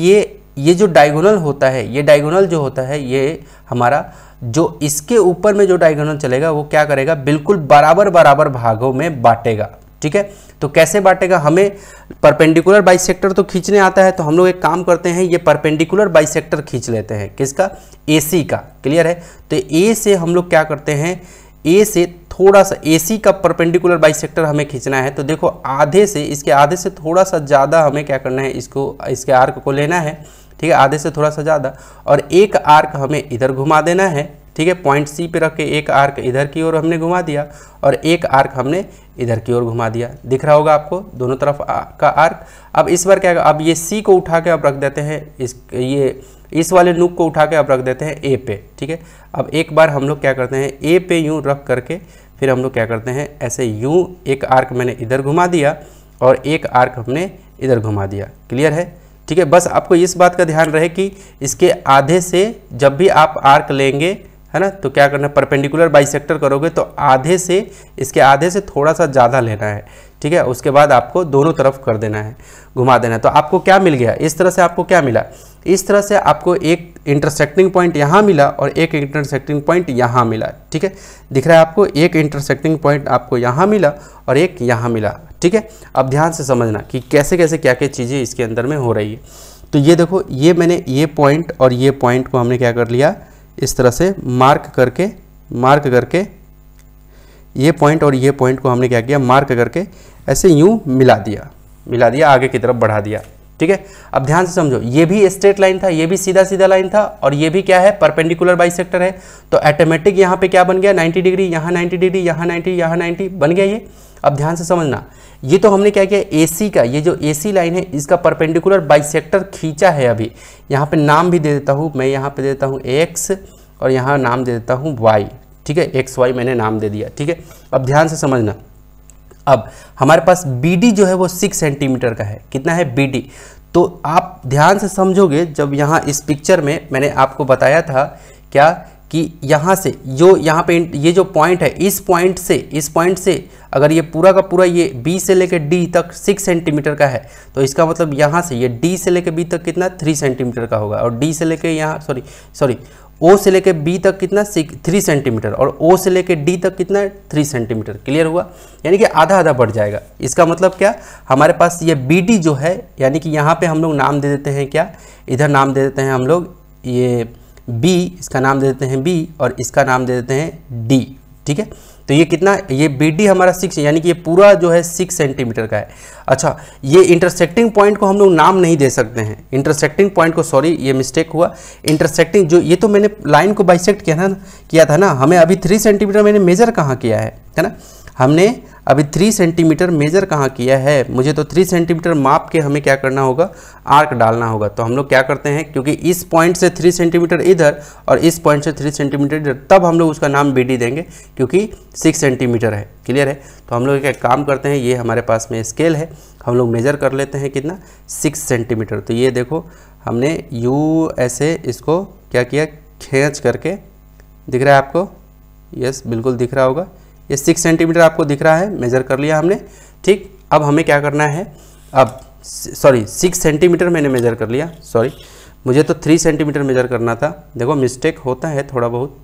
ये जो डायगोनल होता है, ये डायगोनल जो होता है ये हमारा जो इसके ऊपर में जो डायगोनल चलेगा वो क्या करेगा, बिल्कुल बराबर बराबर भागों में बांटेगा। ठीक है, तो कैसे बांटेगा, हमें परपेंडिकुलर बाइसेक्टर तो खींचने आता है, तो हम लोग एक काम करते हैं, ये परपेंडिकुलर बाइसेक्टर खींच लेते हैं। किसका, AC का। क्लियर है, तो A से हम लोग क्या करते हैं, A से थोड़ा सा AC का परपेंडिकुलर बाइसेक्टर हमें खींचना है। तो देखो आधे से, इसके आधे से थोड़ा सा ज़्यादा हमें क्या करना है, इसके आर्क को लेना है। ठीक है, आधे से थोड़ा सा ज़्यादा, और एक आर्क हमें इधर घुमा देना है। ठीक है, पॉइंट C पे रख के एक आर्क इधर की ओर हमने घुमा दिया और एक आर्क हमने इधर की ओर घुमा दिया। दिख रहा होगा आपको दोनों तरफ का आर्क। अब इस बार क्या, अब ये C को उठा के अब रख देते हैं, इस वाले नूक को उठा के अब रख देते हैं A पे। ठीक है, अब एक बार हम लोग क्या करते हैं, A पे यूँ रख करके फिर हम लोग क्या करते हैं, ऐसे यूँ एक आर्क मैंने इधर घुमा दिया और एक आर्क हमने इधर घुमा दिया। क्लियर है। ठीक है, बस आपको इस बात का ध्यान रहे कि इसके आधे से जब भी आप आर्क लेंगे, है ना, तो क्या करना है, परपेंडिकुलर बाइसेक्टर करोगे तो आधे से, इसके आधे से थोड़ा सा ज़्यादा लेना है। ठीक है, उसके बाद आपको दोनों तरफ कर देना है, घुमा देना है। तो आपको क्या मिल गया, इस तरह से आपको क्या मिला, इस तरह से आपको एक इंटरसेक्टिंग पॉइंट यहाँ मिला और एक इंटरसेक्टिंग पॉइंट यहाँ मिला। ठीक है, दिख रहा है आपको, एक इंटरसेक्टिंग पॉइंट आपको यहाँ मिला और एक यहाँ मिला। ठीक है, अब ध्यान से समझना कि कैसे कैसे क्या क्या चीज़ें इसके अंदर में हो रही है। तो ये देखो, ये मैंने ये पॉइंट और ये पॉइंट को हमने क्या कर लिया, इस तरह से मार्क करके ये पॉइंट और ये पॉइंट को हमने क्या किया, मार्क करके ऐसे यूँ मिला दिया, आगे की तरफ बढ़ा दिया। ठीक है, अब ध्यान से समझो, ये भी स्ट्रेट लाइन था, ये भी सीधा सीधा लाइन था, और ये भी क्या है, परपेंडिकुलर बाइसेक्टर है। तो ऑटोमेटिक यहाँ पे क्या बन गया, 90 डिग्री, यहाँ 90 डिग्री, यहाँ 90, यहाँ 90 बन गया ये। अब ध्यान से समझना, ये तो हमने क्या किया, AC का, ये जो AC लाइन है इसका परपेंडिकुलर बाइसेक्टर खींचा है। अभी यहाँ पे नाम भी दे देता हूँ मैं, यहाँ पे देता हूँ X और यहाँ नाम दे देता हूँ Y। ठीक है, XY मैंने नाम दे दिया। ठीक है, अब ध्यान से समझना, अब हमारे पास BD जो है वो 6 सेंटीमीटर का है। कितना है BD, तो आप ध्यान से समझोगे, जब यहाँ इस पिक्चर में मैंने आपको बताया था क्या कि यहाँ से जो यहाँ पे ये जो पॉइंट है, इस पॉइंट से अगर ये पूरा का पूरा ये B से लेके D तक 6 सेंटीमीटर का है, तो इसका मतलब यहाँ से ये D से लेके B तक कितना 3 सेंटीमीटर का होगा, और D से लेके यहाँ सॉरी O से लेके B तक कितना 3 सेंटीमीटर, और O से लेके D तक कितना 3 सेंटीमीटर। क्लियर हुआ, यानी कि आधा आधा बढ़ जाएगा। इसका मतलब क्या, हमारे पास ये BD जो है, यानी कि यहाँ पे हम लोग नाम दे देते हैं क्या, इधर नाम दे देते हैं हम लोग ये B, इसका नाम दे देते हैं B और इसका नाम दे देते हैं D। ठीक है, तो ये कितना, ये BD हमारा 6, यानी कि ये पूरा जो है 6 सेंटीमीटर का है। अच्छा, ये इंटरसेक्टिंग पॉइंट को हम लोग नाम नहीं दे सकते हैं, इंटरसेक्टिंग पॉइंट को, सॉरी ये मिस्टेक हुआ, इंटरसेक्टिंग जो, ये तो मैंने लाइन को बाइसेक्ट किया था ना, हमें अभी 3 सेंटीमीटर मैंने मेजर कहाँ किया है ना, हमने अभी 3 सेंटीमीटर मेजर कहाँ किया है, मुझे तो 3 सेंटीमीटर माप के हमें क्या करना होगा, आर्क डालना होगा। तो हम लोग क्या करते हैं, क्योंकि इस पॉइंट से 3 सेंटीमीटर इधर और इस पॉइंट से 3 सेंटीमीटर इधर, तब हम लोग उसका नाम BD देंगे, क्योंकि 6 सेंटीमीटर है। क्लियर है, तो हम लोग एक काम करते हैं, ये हमारे पास में स्केल है, हम लोग मेजर कर लेते हैं कितना, 6 सेंटीमीटर। तो ये देखो हमने यूँ ऐसे इसको क्या किया, खींच करके, दिख रहा है आपको, यस बिल्कुल दिख रहा होगा, ये 6 सेंटीमीटर आपको दिख रहा है, मेजर कर लिया हमने। ठीक, अब हमें क्या करना है, अब सॉरी 6 सेंटीमीटर मैंने मेजर कर लिया, सॉरी मुझे तो 3 सेंटीमीटर मेजर करना था। देखो मिस्टेक होता है, थोड़ा बहुत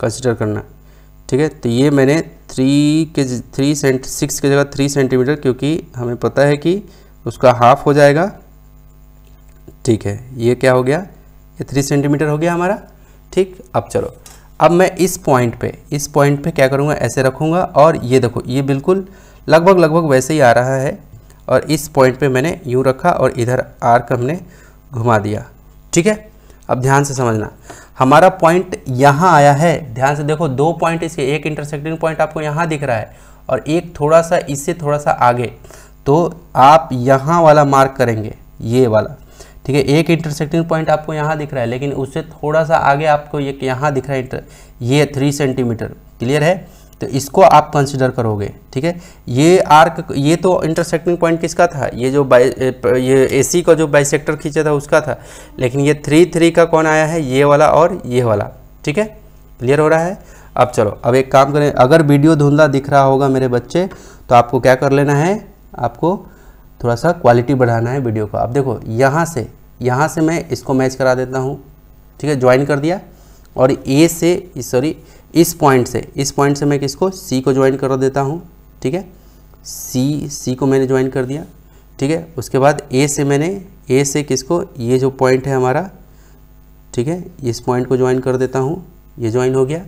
कंसिडर करना। ठीक है, तो ये मैंने 6 की जगह 3 सेंटीमीटर, क्योंकि हमें पता है कि उसका हाफ हो जाएगा। ठीक है, ये क्या हो गया, ये 3 सेंटीमीटर हो गया हमारा। ठीक, अब चलो, अब मैं इस पॉइंट पे क्या करूँगा, ऐसे रखूँगा और ये देखो ये बिल्कुल लगभग वैसे ही आ रहा है और इस पॉइंट पे मैंने यूँ रखा और इधर आर्क हमने घुमा दिया। ठीक है, अब ध्यान से समझना, हमारा पॉइंट यहाँ आया है, ध्यान से देखो 2 पॉइंट इसके, एक इंटरसेक्टिंग पॉइंट आपको यहाँ दिख रहा है और एक थोड़ा सा इससे थोड़ा सा आगे, तो आप यहाँ वाला मार्क करेंगे, ये वाला। ठीक है, एक इंटरसेक्टिंग पॉइंट आपको यहाँ दिख रहा है लेकिन उससे थोड़ा सा आगे आपको ये यहाँ दिख रहा है, ये 3 सेंटीमीटर। क्लियर है, तो इसको आप कंसिडर करोगे। ठीक है, ये आर्क, ये तो इंटरसेक्टिंग पॉइंट किसका था, ये जो ये AC का जो बाइसेक्टर खींचा था उसका था, लेकिन ये 3 का कौन आया है, ये वाला और ये वाला। ठीक है, क्लियर हो रहा है। अब चलो, अब एक काम करें, अगर वीडियो धुंधला दिख रहा होगा मेरे बच्चे तो आपको क्या कर लेना है, आपको थोड़ा सा क्वालिटी बढ़ाना है वीडियो का। अब देखो यहाँ से मैं इसको मैच करा देता हूँ। ठीक है, ज्वाइन कर दिया और इस पॉइंट से मैं किसको, C को ज्वाइन कर देता हूँ। ठीक है, C को मैंने ज्वाइन कर दिया। ठीक है, उसके बाद A से किसको, ये जो पॉइंट है हमारा, ठीक है, इस पॉइंट को ज्वाइन कर देता हूँ, ये ज्वाइन हो गया।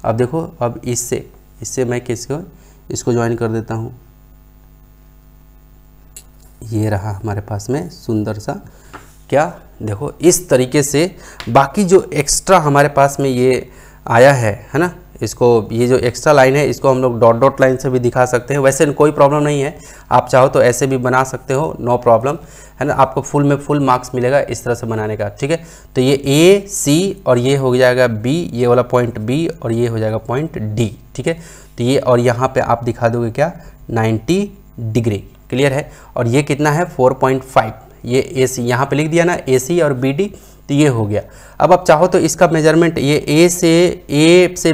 अब देखो, अब इससे मैं इसको ज्वाइन कर देता हूँ, ये रहा हमारे पास में सुंदर सा, क्या देखो इस तरीके से। बाकी जो एक्स्ट्रा हमारे पास में ये आया है ना, इसको, ये जो एक्स्ट्रा लाइन है इसको हम लोग डॉट लाइन से भी दिखा सकते हैं, वैसे कोई प्रॉब्लम नहीं है, आप चाहो तो ऐसे भी बना सकते हो, नो प्रॉब्लम है ना, आपको फुल में फुल मार्क्स मिलेगा इस तरह से बनाने का। ठीक है, तो ये A C और ये हो जाएगा B, ये वाला पॉइंट B और ये हो जाएगा पॉइंट D। ठीक है, तो ये, और यहाँ पे आप दिखा दोगे क्या, 90 डिग्री। क्लियर है, और ये कितना है 4.5, ये AC यहाँ पे लिख दिया ना, AC और BD, तो ये हो गया। अब आप चाहो तो इसका मेजरमेंट, ये A से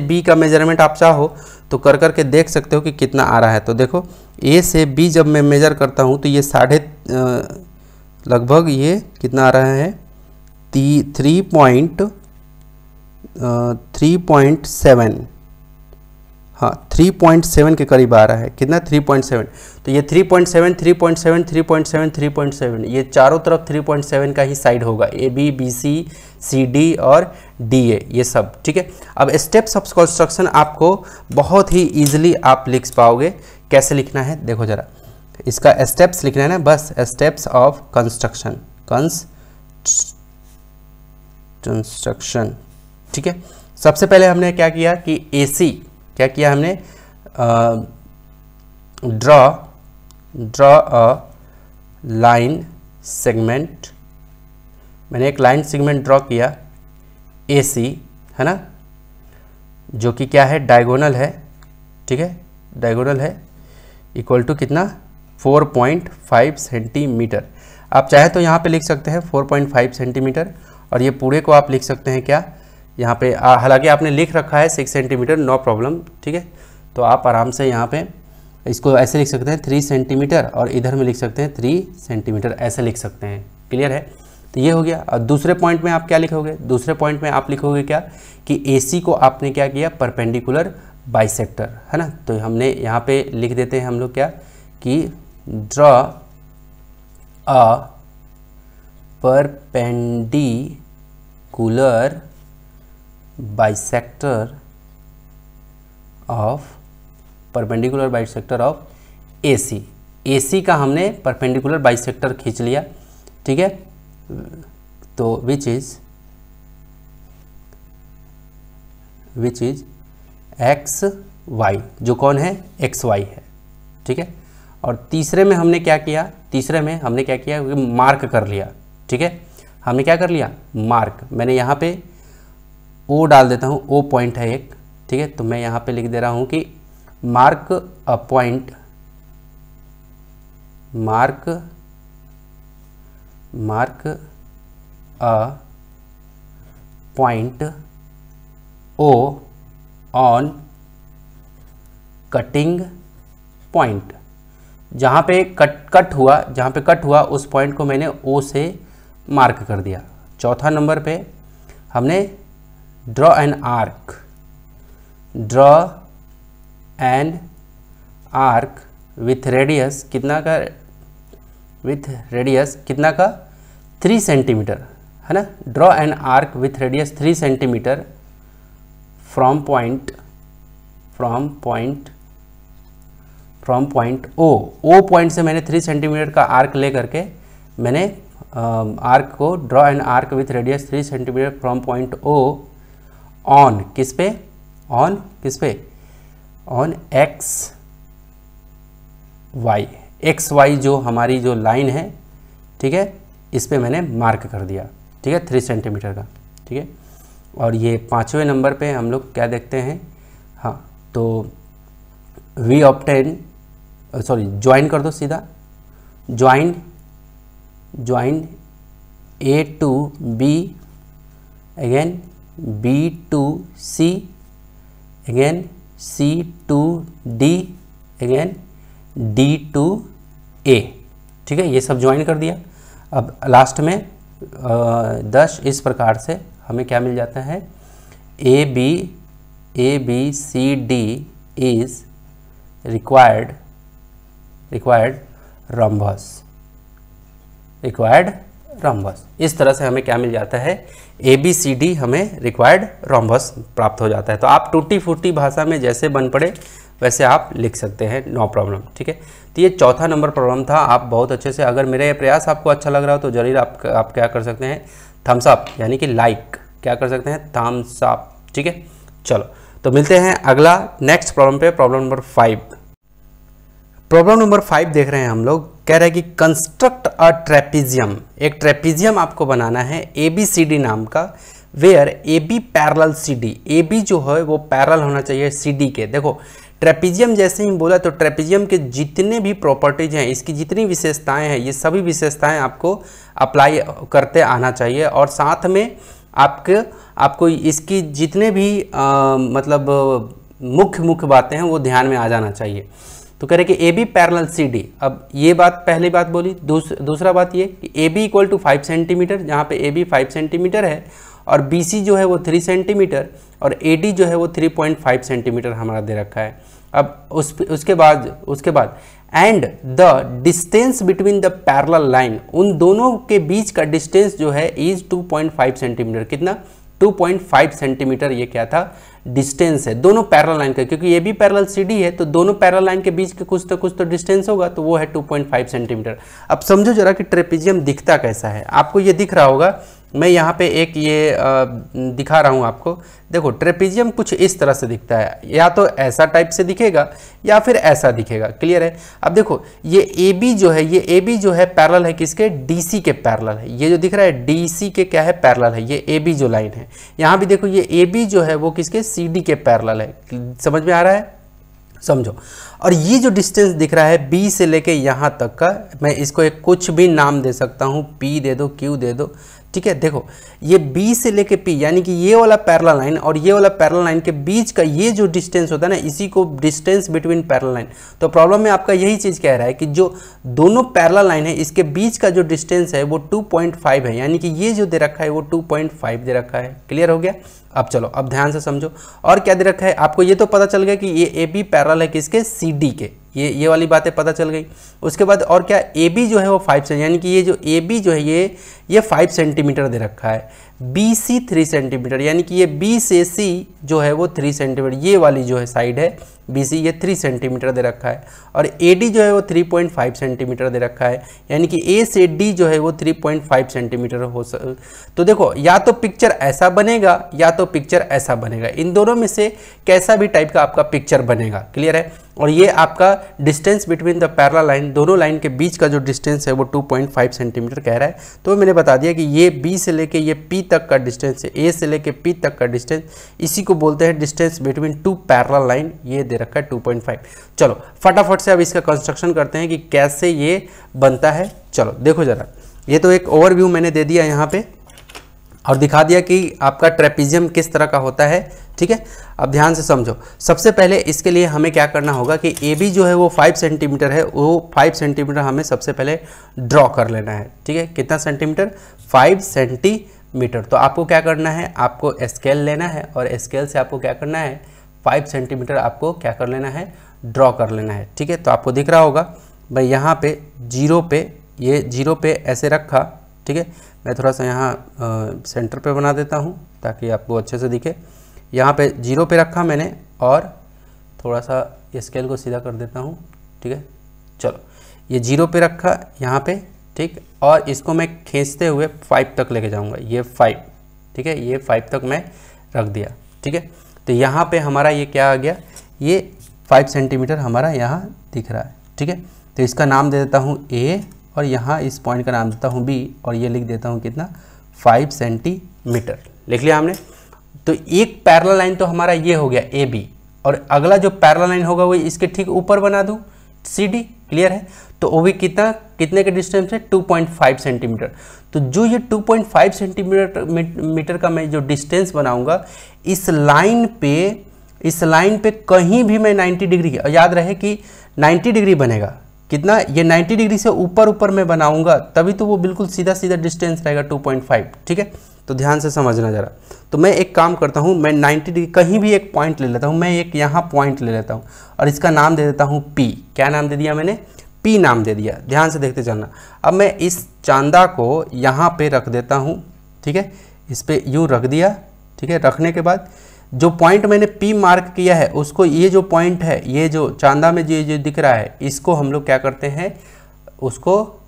B का मेजरमेंट आप चाहो तो कर करके देख सकते हो कि कितना आ रहा है। तो देखो A से B जब मैं मेजर करता हूँ तो ये लगभग ये कितना आ रहा है, 3.7, हाँ 3.7 के करीब आ रहा है। कितना, 3.7। तो ये 3.7, 3.7, 3.7, 3.7, ये चारों तरफ 3.7 का ही साइड होगा, AB, BC, CD और DA, ये सब। ठीक है, अब स्टेप्स ऑफ कंस्ट्रक्शन आपको बहुत ही ईजिली आप लिख पाओगे। कैसे लिखना है देखो जरा, इसका स्टेप्स लिखना है ना, बस स्टेप्स ऑफ कंस्ट्रक्शन, कंस्ट्रक्शन। ठीक है, सबसे पहले हमने क्या किया कि AC क्या किया हमने, ड्रॉ अ लाइन सेगमेंट, मैंने एक लाइन सेगमेंट ड्रॉ किया AC, है ना, जो कि क्या है, डायगोनल है। ठीक है, डायगोनल है, इक्वल टू कितना, 4.5 सेंटीमीटर। आप चाहे तो यहाँ पे लिख सकते हैं 4.5 सेंटीमीटर, और ये पूरे को आप लिख सकते हैं क्या, यहाँ पे हालांकि आपने लिख रखा है 6 सेंटीमीटर, नो प्रॉब्लम। ठीक है, तो आप आराम से यहाँ पे इसको ऐसे लिख सकते हैं 3 सेंटीमीटर, और इधर में लिख सकते हैं 3 सेंटीमीटर, ऐसे लिख सकते हैं। क्लियर है, तो ये हो गया। और दूसरे पॉइंट में आप क्या लिखोगे, दूसरे पॉइंट में आप लिखोगे क्या कि AC को आपने क्या किया, परपेंडिकुलर बाइसेक्टर, है ना। तो हमने यहाँ पे लिख देते हैं हम लोग क्या कि draw a perpendicular bisector of AC। AC का हमने परपेंडिकुलर बाइसेक्टर खींच लिया। ठीक है, तो विच इज XY, जो कौन है, XY है। ठीक है, और तीसरे में हमने क्या किया, मार्क कर लिया। ठीक है, हमने क्या कर लिया, मार्क। मैंने यहाँ पे O डाल देता हूँ, O पॉइंट है एक। ठीक है, तो मैं यहाँ पे लिख दे रहा हूँ कि mark a point, mark a point O on cutting point. जहाँ पे कट हुआ उस पॉइंट को मैंने O से मार्क कर दिया। चौथा नंबर पे हमने draw an arc with radius कितना का 3 सेंटीमीटर, है ना। Draw an arc with radius 3 centimetre from point O point से मैंने 3 सेंटीमीटर का आर्क ले करके मैंने आर्क को draw an arc with radius 3 centimetre from point O on किस पे ऑन एक्स वाई जो हमारी जो लाइन है, ठीक है, इस पे मैंने मार्क कर दिया, ठीक है, 3 सेंटीमीटर का, ठीक है। और ये 5वें नंबर पे हम लोग क्या देखते हैं, हाँ, तो वी ऑब्टेन ज्वाइन कर दो सीधा, join A to B, again B to C, again C to D, again D to A, ठीक है, ये सब ज्वाइन कर दिया। अब लास्ट में 10 इस प्रकार से हमें क्या मिल जाता है, A B C D is required rhombus. इस तरह से हमें क्या मिल जाता है, ABCD हमें रिक्वायर्ड रॉम्बस प्राप्त हो जाता है। तो आप टूटी फूटी भाषा में जैसे बन पड़े वैसे आप लिख सकते हैं, नो प्रॉब्लम, ठीक है। तो ये चौथा नंबर प्रॉब्लम था। आप बहुत अच्छे से, अगर मेरा ये प्रयास आपको अच्छा लग रहा हो तो जरूर आप क्या कर सकते हैं, थम्स अप यानी कि लाइक, क्या कर सकते हैं, थम्स अप, ठीक है। चलो तो मिलते हैं अगला नेक्स्ट प्रॉब्लम पे, प्रॉब्लम नंबर 5। प्रॉब्लम नंबर 5 देख रहे हैं हम लोग, कह रहा है कि कंस्ट्रक्ट अ ट्रेपीजियम, एक ट्रेपीजियम आपको बनाना है ABCD नाम का, where AB parallel CD, AB जो है वो पैरेलल होना चाहिए CD के। देखो ट्रेपीजियम जैसे ही बोला तो ट्रेपीजियम के जितने भी प्रॉपर्टीज हैं, इसकी जितनी विशेषताएं हैं, ये सभी विशेषताएं आपको अप्लाई करते आना चाहिए, और साथ में आपको इसकी जितने भी मतलब मुख्य बातें हैं वो ध्यान में आ जाना चाहिए। तो कह रहे कि AB पैरेलल CD, अब ये बात पहली बात बोली, दूसरा बात ये कि AB इक्वल टू 5 सेंटीमीटर, जहाँ पे AB 5 सेंटीमीटर है और BC जो है वो 3 सेंटीमीटर और AD जो है वो 3.5 सेंटीमीटर हमारा दे रखा है। अब उसके बाद and the distance between the parallel line, उन दोनों के बीच का डिस्टेंस जो है इज 2.5 सेंटीमीटर, कितना, 2.5 सेंटीमीटर, ये क्या था, डिस्टेंस है दोनों पैरेलल लाइन का, क्योंकि ये भी पैरेलल CD है तो दोनों पैरेलल लाइन के बीच के कुछ तो डिस्टेंस होगा, तो वो है 2.5 सेंटीमीटर। अब समझो जरा कि ट्रेपीजियम दिखता कैसा है। आपको ये दिख रहा होगा, मैं यहाँ पे एक ये दिखा रहा हूँ आपको। देखो ट्रेपीजियम कुछ इस तरह से दिखता है, या तो ऐसा टाइप से दिखेगा या फिर ऐसा दिखेगा, क्लियर है। अब देखो ये AB जो है पैरेलल है किसके, DC के पैरेलल है। ये जो दिख रहा है DC के क्या है, पैरेलल है, ये AB जो लाइन है। यहाँ भी देखो ये AB जो है वो किसके, CD के पैरेलल है। समझ में आ रहा है, समझो। और ये जो डिस्टेंस दिख रहा है B से लेके यहाँ तक का, मैं इसको एक कुछ भी नाम दे सकता हूँ, P दे दो, Q दे दो, ठीक है। देखो ये B से लेके P, यानी कि ये वाला पैरेलल लाइन और ये वाला पैरेलल लाइन के बीच का ये जो डिस्टेंस होता है ना, इसी को डिस्टेंस बिटवीन पैरेलल लाइन। तो प्रॉब्लम में आपका यही चीज़ कह रहा है कि जो दोनों पैरेलल लाइन है इसके बीच का जो डिस्टेंस है वो 2.5 है, यानी कि ये जो दे रखा है वो 2.5 दे रखा है। क्लियर हो गया। अब चलो, अब ध्यान से समझो और क्या दे रखा है। आपको ये तो पता चल गया कि ये AB पैरेलल है किसके, CD के, ये वाली बातें पता चल गई। उसके बाद और क्या, AB जो है वो 5 सेंटीमीटर, यानी कि ये जो AB जो है ये 5 सेंटीमीटर दे रखा है। BC 3 सेंटीमीटर, यानी कि ये B से C जो है वो 3 सेंटीमीटर, ये वाली जो है साइड है BC, ये 3 सेंटीमीटर दे रखा है। और AD जो है वो 3.5 सेंटीमीटर दे रखा है, यानी कि A से D जो है वो 3.5 सेंटीमीटर हो तो देखो या तो पिक्चर ऐसा बनेगा या तो पिक्चर ऐसा बनेगा, इन दोनों में से कैसा भी टाइप का आपका पिक्चर बनेगा। क्लियर है। और ये आपका distance between the parallel line, दोनों लाइन के बीच का जो डिस्टेंस है वो 2.5 सेंटीमीटर कह रहा है। तो मैंने बता दिया कि ये B से लेके ये P तक का डिस्टेंस है, A से लेके P तक का डिस्टेंस, इसी को बोलते हैं distance between two parallel line. ये दे रखा है 2.5। चलो फटाफट से अब इसका कंस्ट्रक्शन करते हैं कि कैसे ये बनता है। चलो देखो जरा, ये तो एक ओवरव्यू मैंने दे दिया यहाँ पे और दिखा दिया कि आपका ट्रेपीजियम किस तरह का होता है, ठीक है। अब ध्यान से समझो। सबसे पहले इसके लिए हमें क्या करना होगा कि AB जो है वो 5 सेंटीमीटर है, वो 5 सेंटीमीटर हमें सबसे पहले ड्रॉ कर लेना है, ठीक है। कितना सेंटीमीटर, 5 सेंटीमीटर। तो आपको क्या करना है, आपको स्केल लेना है और स्केल से आपको क्या करना है, 5 सेंटीमीटर आपको क्या कर लेना है, ड्रॉ कर लेना है, ठीक है। तो आपको दिख रहा होगा भाई यहाँ पे जीरो पे ऐसे रखा, ठीक है। मैं थोड़ा सा यहाँ सेंटर पे बना देता हूँ ताकि आपको अच्छे से दिखे। यहाँ पे 0 पे रखा मैंने और थोड़ा सा स्केल को सीधा कर देता हूँ, ठीक है। चलो ये 0 पे रखा यहाँ पे, ठीक, और इसको मैं खींचते हुए 5 तक लेके जाऊँगा, ये 5, ठीक है, ये 5 तक मैं रख दिया, ठीक है। तो यहाँ पे हमारा ये क्या आ गया, ये 5 सेंटीमीटर हमारा यहाँ दिख रहा है, ठीक है। तो इसका नाम दे देता हूँ A और यहाँ इस पॉइंट का नाम देता हूँ B और ये लिख देता हूँ कितना, 5 सेंटीमीटर। लिख लिया हमने। तो एक पैरेलल लाइन तो हमारा ये हो गया AB, और अगला जो पैरेलल लाइन होगा वो इसके ठीक ऊपर बना दूँ, CD। क्लियर है। तो वो भी कितने के डिस्टेंस है, 2.5 सेंटीमीटर। तो जो ये 2.5 सेंटीमीटर का मैं जो डिस्टेंस बनाऊंगा, इस लाइन पे कहीं भी मैं 90 डिग्री, याद रहे कि 90 डिग्री बनेगा, कितना, ये 90 डिग्री से ऊपर मैं बनाऊंगा, तभी तो वो बिल्कुल सीधा डिस्टेंस रहेगा 2.5, ठीक है। तो ध्यान से समझना ज़रा। तो मैं एक काम करता हूँ, मैं 90 डिग्री कहीं भी एक पॉइंट ले लेता हूँ, मैं एक यहाँ पॉइंट ले लेता हूँ और इसका नाम दे देता हूँ P। क्या नाम दे दिया मैंने, P नाम दे दिया। ध्यान से देखते चलना। अब मैं इस चांदा को यहाँ पे रख देता हूँ, ठीक है, इस पर यूँ रख दिया, ठीक है। रखने के बाद जो पॉइंट मैंने P मार्क किया है उसको, ये जो पॉइंट है, ये जो चांदा में जो दिख रहा है, इसको हम लोग क्या करते हैं, उसको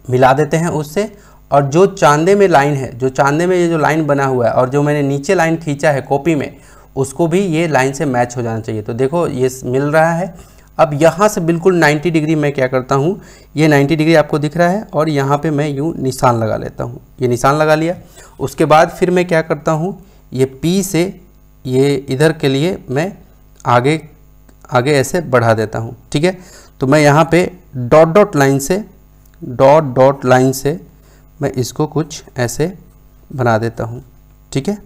मिला देते हैं उससे। और जो चांदे में लाइन है, जो चांदे में ये जो लाइन बना हुआ है और जो मैंने नीचे लाइन खींचा है कॉपी में, उसको भी ये लाइन से मैच हो जाना चाहिए। तो देखो ये मिल रहा है। अब यहाँ से बिल्कुल 90 डिग्री मैं क्या करता हूँ, ये 90 डिग्री आपको दिख रहा है और यहाँ पे मैं यूँ निशान लगा लेता हूँ। ये निशान लगा लिया। उसके बाद फिर मैं क्या करता हूँ, ये P से ये इधर के लिए मैं आगे ऐसे बढ़ा देता हूँ, ठीक है। तो मैं यहाँ पे डॉट लाइन से मैं इसको कुछ ऐसे बना देता हूँ, ठीक है,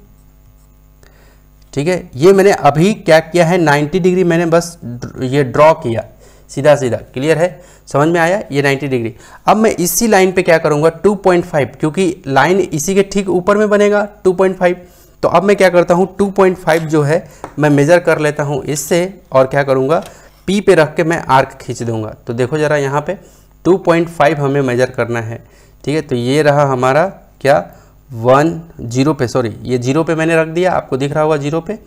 ठीक है। ये मैंने अभी क्या किया है, 90 डिग्री मैंने बस ये ड्रॉ किया सीधा। क्लियर है, समझ में आया, ये 90 डिग्री। अब मैं इसी लाइन पे क्या करूँगा, 2.5, क्योंकि लाइन इसी के ठीक ऊपर में बनेगा 2.5। तो अब मैं क्या करता हूँ, 2.5 जो है मैं मेज़र कर लेता हूँ इससे, और क्या करूँगा, P पे रख के मैं आर्क खींच दूँगा। तो देखो ज़रा यहाँ पे 2.5 हमें मेज़र करना है, ठीक है। तो ये रहा हमारा क्या, 0 पे, सॉरी ये 0 पे मैंने रख दिया, आपको दिख रहा होगा 0 पे।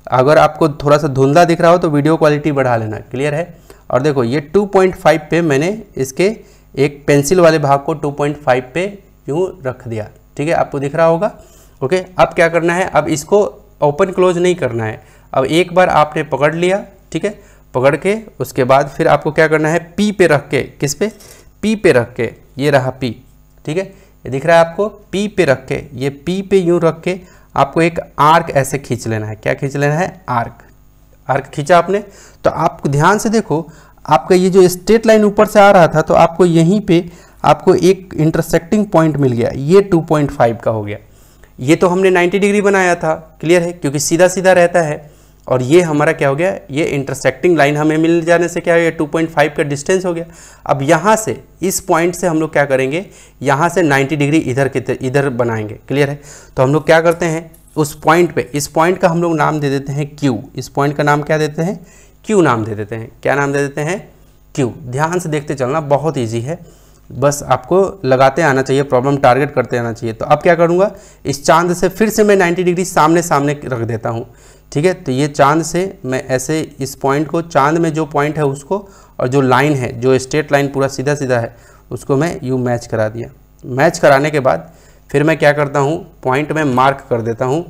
अगर आपको थोड़ा सा धुंधला दिख रहा हो तो वीडियो क्वालिटी बढ़ा लेना। क्लियर है। और देखो ये 2.5 पे मैंने इसके एक पेंसिल वाले भाग को 2.5 पे यूँ रख दिया, ठीक है, आपको दिख रहा होगा। ओके, अब क्या करना है, अब इसको ओपन क्लोज नहीं करना है। अब एक बार आपने पकड़ लिया, ठीक है, पकड़ के उसके बाद फिर आपको क्या करना है, P पे रख के, किस पे, P पे रख के, ये रहा P, ठीक है, ये दिख रहा है आपको, P पे रख के, ये P पे यूँ रख के आपको एक आर्क ऐसे खींच लेना है। क्या खींच लेना है, आर्क खींचा आपने। तो आप ध्यान से देखो, आपका ये जो स्ट्रेट लाइन ऊपर से आ रहा था, तो आपको यहीं पे आपको एक इंटरसेक्टिंग पॉइंट मिल गया, ये 2.5 का हो गया। ये तो हमने 90 डिग्री बनाया था, क्लियर है, क्योंकि सीधा सीधा रहता है। और ये हमारा क्या हो गया, ये इंटरसेक्टिंग लाइन हमें मिल जाने से क्या हो गया, 2.5 का डिस्टेंस हो गया। अब यहाँ से इस पॉइंट से हम लोग क्या करेंगे, यहाँ से 90 डिग्री इधर बनाएंगे। क्लियर है। तो हम लोग क्या करते हैं, उस पॉइंट पे, इस पॉइंट का हम लोग नाम दे देते हैं Q। इस पॉइंट का नाम क्या देते हैं, Q नाम दे देते हैं। क्या नाम दे देते हैं, Q। ध्यान से देखते चलना, बहुत ईजी है, बस आपको लगाते आना चाहिए, प्रॉब्लम टारगेट करते आना चाहिए। तो अब क्या करूँगा, इस चांद से फिर से मैं 90 डिग्री सामने रख देता हूँ, ठीक है। तो ये चांद से मैं ऐसे इस पॉइंट को, चांद में जो पॉइंट है उसको, और जो लाइन है, जो स्ट्रेट लाइन पूरा सीधा सीधा है, उसको मैं यूँ मैच करा दिया। मैच कराने के बाद फिर मैं क्या करता हूँ, पॉइंट में मार्क कर देता हूँ,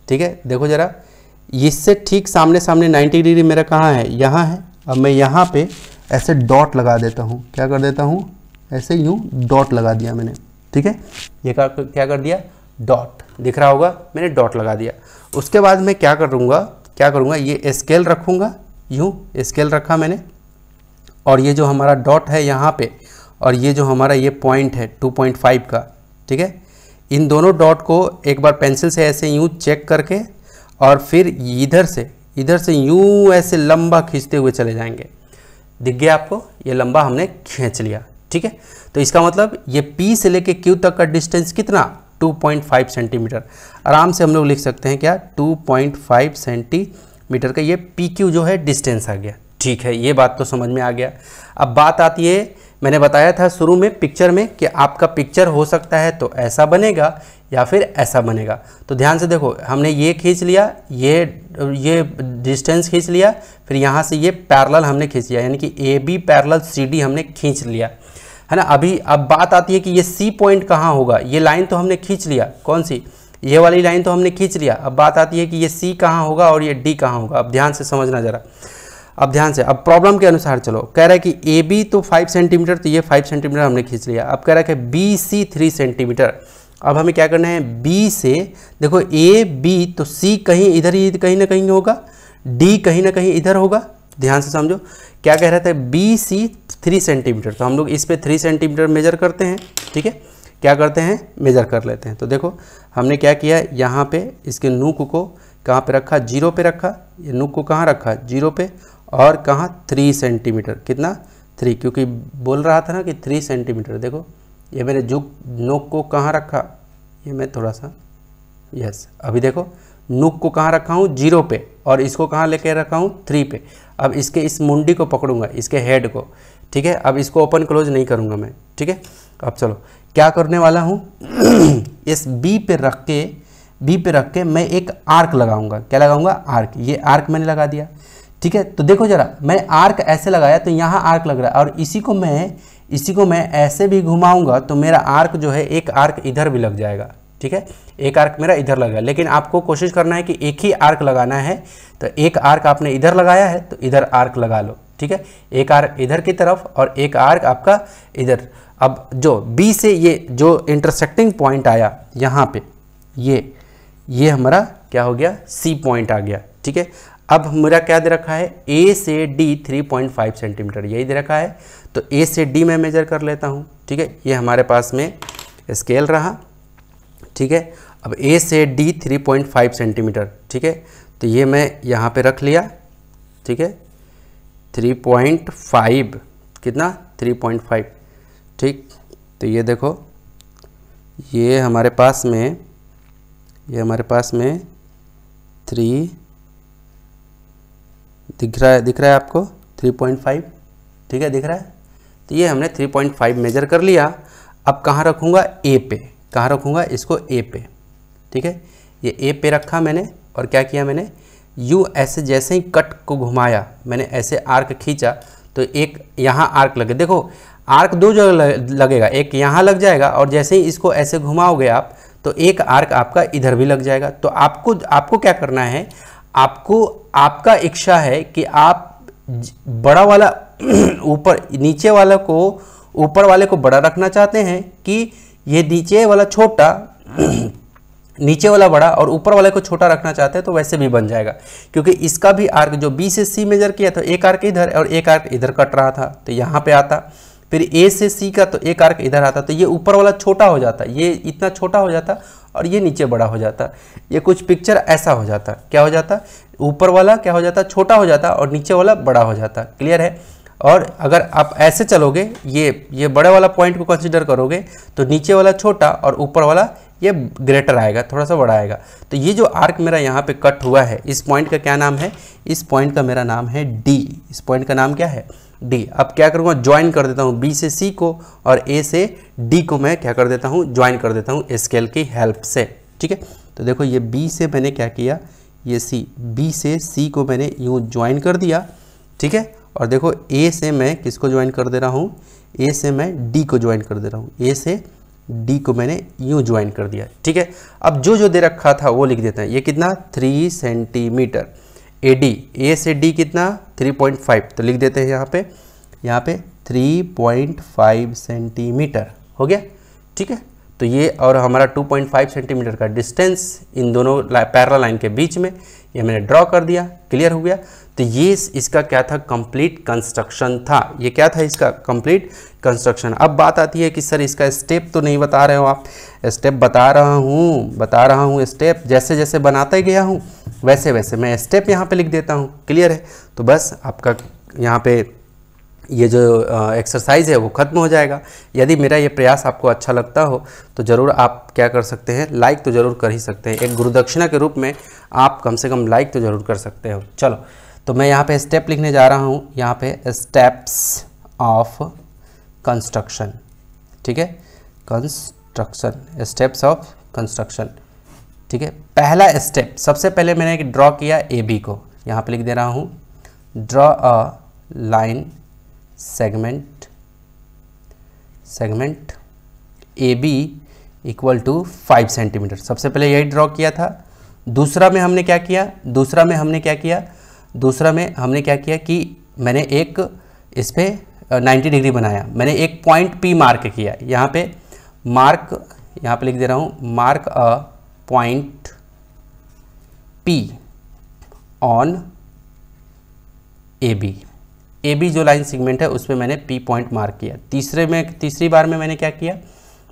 ठीक है। देखो ज़रा, इससे ठीक सामने 90 डिग्री मेरा कहाँ है, यहाँ है। अब मैं यहाँ पे ऐसे डॉट लगा देता हूँ। क्या कर देता हूँ, ऐसे यूँ डॉट लगा दिया मैंने, ठीक है। ये क्या कर दिया, डॉट दिख रहा होगा, मैंने डॉट लगा दिया। उसके बाद मैं क्या करूँगा, ये स्केल रखूँगा, यूँ स्केल रखा मैंने, और ये जो हमारा डॉट है यहाँ पे, और ये जो हमारा ये पॉइंट है 2.5 का, ठीक है, इन दोनों डॉट को एक बार पेंसिल से ऐसे यूँ चेक करके, और फिर इधर से यूँ ऐसे लंबा खींचते हुए चले जाएंगे। दिख गया आपको, ये लंबा हमने खींच लिया, ठीक है। तो इसका मतलब ये P से लेके Q तक का डिस्टेंस कितना, 2.5 सेंटीमीटर। आराम से हम लोग लिख सकते हैं क्या, 2.5 सेंटीमीटर का ये PQ जो है डिस्टेंस आ गया। ठीक है, ये बात तो समझ में आ गया। अब बात आती है, मैंने बताया था शुरू में पिक्चर में कि आपका पिक्चर हो सकता है तो ऐसा बनेगा, या फिर ऐसा बनेगा। तो ध्यान से देखो, हमने ये खींच लिया, ये डिस्टेंस खींच लिया, फिर यहाँ से ये पैरेलल हमने खींच लिया, यानी कि A B parallel C D हमने खींच लिया, है ना। अभी अब बात आती है कि ये सी पॉइंट कहाँ होगा। ये लाइन तो हमने खींच लिया, कौन सी, ये वाली लाइन तो हमने खींच लिया। अब बात आती है कि ये सी कहाँ होगा और ये डी कहाँ होगा। अब ध्यान से समझना ज़रा, अब ध्यान से, अब प्रॉब्लम के अनुसार चलो। कह रहा है कि ए बी तो 5 सेंटीमीटर, तो ये 5 सेंटीमीटर हमने खींच लिया। अब कह रहा है कि बी सी 3 सेंटीमीटर। अब हमें क्या करना है, बी से देखो ए बी तो सी कहीं इधर ही कहीं ना कहीं होगा, डी कहीं ना कहीं इधर होगा। ध्यान से समझो, क्या कह रहा था, बी सी 3 सेंटीमीटर, तो हम लोग इस पे 3 सेंटीमीटर मेजर करते हैं। ठीक है, क्या करते हैं, मेजर कर लेते हैं। तो देखो हमने क्या किया, यहाँ पे इसके नूक को कहाँ पे रखा, 0 पे रखा। ये नूक को कहाँ रखा, 0 पे, और कहाँ 3 सेंटीमीटर, कितना 3, क्योंकि बोल रहा था ना कि 3 सेंटीमीटर। देखो ये मैंने जो नोक को कहाँ रखा, ये मैं थोड़ा सा, यस, अभी देखो नोक को कहाँ रखा हूँ, 0 पे, और इसको कहाँ लेके रखा हूँ, 3 पे। अब इसके इस मुंडी को पकड़ूंगा, इसके हेड को, ठीक है। अब इसको ओपन क्लोज नहीं करूँगा मैं, ठीक है। अब चलो क्या करने वाला हूँ इस बी पे रख के मैं एक आर्क लगाऊंगा। क्या लगाऊंगा, आर्क। ये आर्क मैंने लगा दिया, ठीक है। तो देखो जरा, मैं आर्क ऐसे लगाया तो यहाँ आर्क लग रहा है, और इसी को मैं ऐसे भी घुमाऊंगा तो मेरा आर्क जो है, एक आर्क इधर भी लग जाएगा, ठीक है। एक आर्क मेरा इधर लगेगा, लेकिन आपको कोशिश करना है कि एक ही आर्क लगाना है। तो एक आर्क आपने इधर लगाया है तो इधर आर्क लगा लो, ठीक है। एक आर्क इधर की तरफ और एक आर्क आपका इधर। अब जो बी से ये जो इंटरसेक्टिंग पॉइंट आया यहाँ पे, ये हमारा क्या हो गया, सी पॉइंट आ गया, ठीक है। अब मेरा क्या दे रखा है, ए से डी 3.5 सेंटीमीटर, यही दे रखा है। तो ए से डी मैं मेजर कर लेता हूँ, ठीक है। ये हमारे पास में स्केल रहा, ठीक है। अब ए से डी 3.5 सेंटीमीटर, ठीक है। तो ये मैं यहाँ पे रख लिया, ठीक है। 3.5 कितना, 3.5, ठीक। तो ये देखो, ये हमारे पास में 3 दिख रहा है आपको, 3.5, ठीक है, दिख रहा है। तो ये हमने 3.5 मेजर कर लिया। अब कहाँ रखूँगा, ए पे, कहाँ रखूँगा इसको, ए पे, ठीक है। ये ए पे रखा मैंने, और क्या किया मैंने, यूँ ऐसे जैसे ही कट को घुमाया मैंने, ऐसे आर्क खींचा तो एक यहाँ आर्क लगे। देखो आर्क 2 जगह लगेगा, एक यहाँ लग जाएगा, और जैसे ही इसको ऐसे घुमाओगे आप तो एक आर्क आपका इधर भी लग जाएगा। तो आपको क्या करना है, आपका इच्छा है कि आप बड़ा वाला ऊपर, नीचे वाला को ऊपर वाले को बड़ा रखना चाहते हैं, कि ये नीचे वाला छोटा नीचे वाला बड़ा और ऊपर वाले को छोटा रखना चाहते हैं, तो वैसे भी बन जाएगा। क्योंकि इसका भी आर्क जो बी से सी मेजर किया तो एक आर्क इधर और एक आर्क इधर कट रहा था, तो यहाँ पे आता। फिर ए से सी का तो एक आर्क इधर आता, तो ये ऊपर वाला छोटा हो जाता, ये इतना छोटा हो जाता और ये नीचे बड़ा हो जाता। ये कुछ पिक्चर ऐसा हो जाता, क्या हो जाता, ऊपर वाला क्या हो जाता, छोटा हो जाता, और नीचे वाला बड़ा हो जाता। क्लियर है। और अगर आप ऐसे चलोगे, ये बड़े वाला पॉइंट को कंसीडर करोगे, तो नीचे वाला छोटा और ऊपर वाला ये ग्रेटर आएगा, थोड़ा सा बड़ा आएगा। तो ये जो आर्क मेरा यहाँ पे कट हुआ है, इस पॉइंट का क्या नाम है, इस पॉइंट का मेरा नाम है डी। इस पॉइंट का नाम क्या है, डी। अब क्या करूँगा, ज्वाइन कर देता हूँ बी से सी को, और ए से डी को मैं क्या कर देता हूँ, ज्वाइन कर देता हूँ स्केल की हेल्प से, ठीक है। तो देखो ये बी से मैंने क्या किया, ये सी, बी से सी को मैंने यूँ ज्वाइन कर दिया, ठीक है। और देखो ए से मैं किसको ज्वाइन कर दे रहा हूँ, ए से मैं डी को ज्वाइन कर दे रहा हूँ, ए से डी को मैंने यूँ ज्वाइन कर दिया, ठीक है। अब जो दे रखा था वो लिख देते हैं। ये कितना, 3 सेंटीमीटर। ए डी, ए से डी कितना, 3.5, तो लिख देते हैं यहाँ पे 3.5 सेंटीमीटर हो गया, ठीक है। तो ये और हमारा 2.5 सेंटीमीटर का डिस्टेंस इन दोनों पैरेलल लाइन के बीच में ये मैंने ड्रॉ कर दिया। क्लियर हो गया। तो ये इसका क्या था, कंप्लीट कंस्ट्रक्शन था। ये क्या था, इसका कंप्लीट कंस्ट्रक्शन। अब बात आती है कि सर इसका स्टेप तो नहीं बता रहे हो आप। स्टेप बता रहा हूँ स्टेप जैसे जैसे बनाते गया हूँ वैसे वैसे मैं स्टेप यहाँ पे लिख देता हूँ। क्लियर है। तो बस आपका यहाँ पे ये जो एक्सरसाइज है वो ख़त्म हो जाएगा। यदि मेरा ये प्रयास आपको अच्छा लगता हो तो ज़रूर आप क्या कर सकते हैं, लाइक तो ज़रूर कर ही सकते हैं। एक गुरुदक्षिणा के रूप में आप कम से कम लाइक तो ज़रूर कर सकते हो। चलो तो मैं यहाँ पे स्टेप लिखने जा रहा हूँ, यहाँ पे स्टेप्स ऑफ कंस्ट्रक्शन। ठीक है, कंस्ट्रक्शन, स्टेप्स ऑफ कंस्ट्रक्शन। ठीक है, पहला स्टेप, सबसे पहले मैंने ड्रॉ किया ए बी को, यहाँ पे लिख दे रहा हूँ, draw a line segment A B equal to 5 centimetre. सबसे पहले यही ड्रॉ किया था। दूसरा में हमने क्या किया कि मैंने एक इस पर 90 डिग्री बनाया। मैंने एक पॉइंट P मार्क किया, यहाँ पे लिख दे रहा हूँ, mark a point P on A B जो लाइन सेगमेंट है उस पर मैंने P पॉइंट मार्क किया। तीसरी बार में मैंने क्या किया,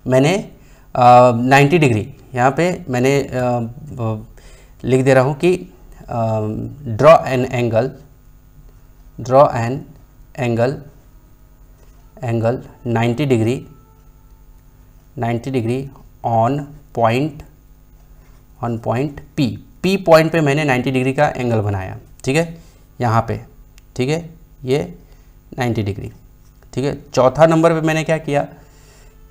मैंने 90 डिग्री यहाँ पे मैंने लिख दे रहा हूँ कि draw an angle 90 degree on point P point पे मैंने 90 डिग्री का एंगल बनाया। ठीक है, यहाँ पे, ठीक है, ये 90 डिग्री। ठीक है, चौथा नंबर पे मैंने क्या किया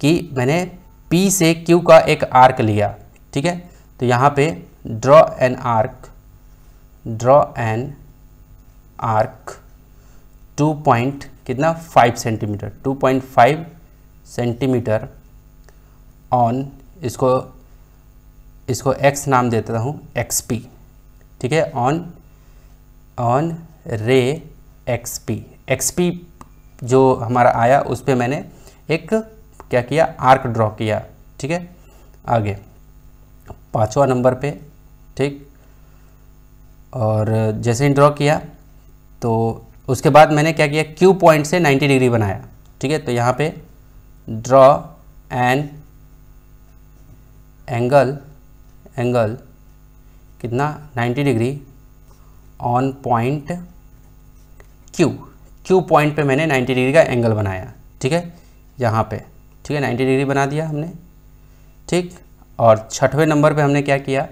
कि मैंने P से Q का एक आर्क लिया। ठीक है, तो यहाँ पे draw an arc 2.5 centimetre 2.5 centimetre on, इसको x नाम देता हूँ, XP। ठीक है, ऑन रे XP जो हमारा आया उस पे मैंने एक क्या किया, आर्क ड्रॉ किया। ठीक है, आगे 5वां नंबर पे, ठीक, और जैसे ही ड्रॉ किया तो उसके बाद मैंने क्या किया, Q पॉइंट से 90 डिग्री बनाया। ठीक है, तो यहाँ पे ड्रॉ एन एंगल कितना, 90 degree on point Q point पे मैंने 90 डिग्री का एंगल बनाया। ठीक है, यहाँ पे, ठीक है, 90 डिग्री बना दिया हमने। ठीक, और छठवें नंबर पे हमने क्या किया,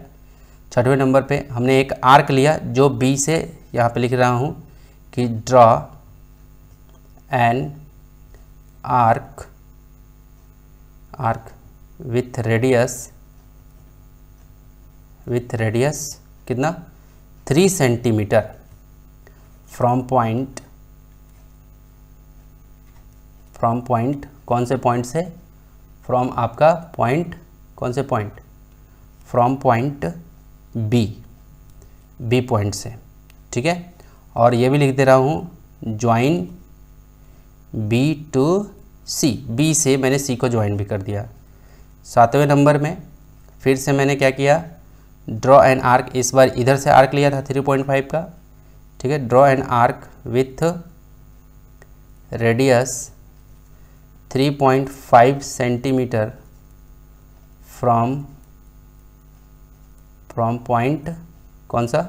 छठवें नंबर पे हमने एक आर्क लिया जो B से, यहाँ पे लिख रहा हूँ कि draw an arc with radius कितना, 3 सेंटीमीटर फ्रॉम पॉइंट कौन से पॉइंट से, फ्रॉम आपका पॉइंट, कौन से point, from point B point से। ठीक है, और ये भी लिख दे रहा हूँ, join B to C, B से मैंने C को ज्वाइन भी कर दिया। 7वें नंबर में फिर से मैंने क्या किया, ड्रॉ एन आर्क, इस बार इधर से आर्क लिया था 3.5 का। ठीक है, draw an arc with radius 3.5 centimetre from point, कौन सा,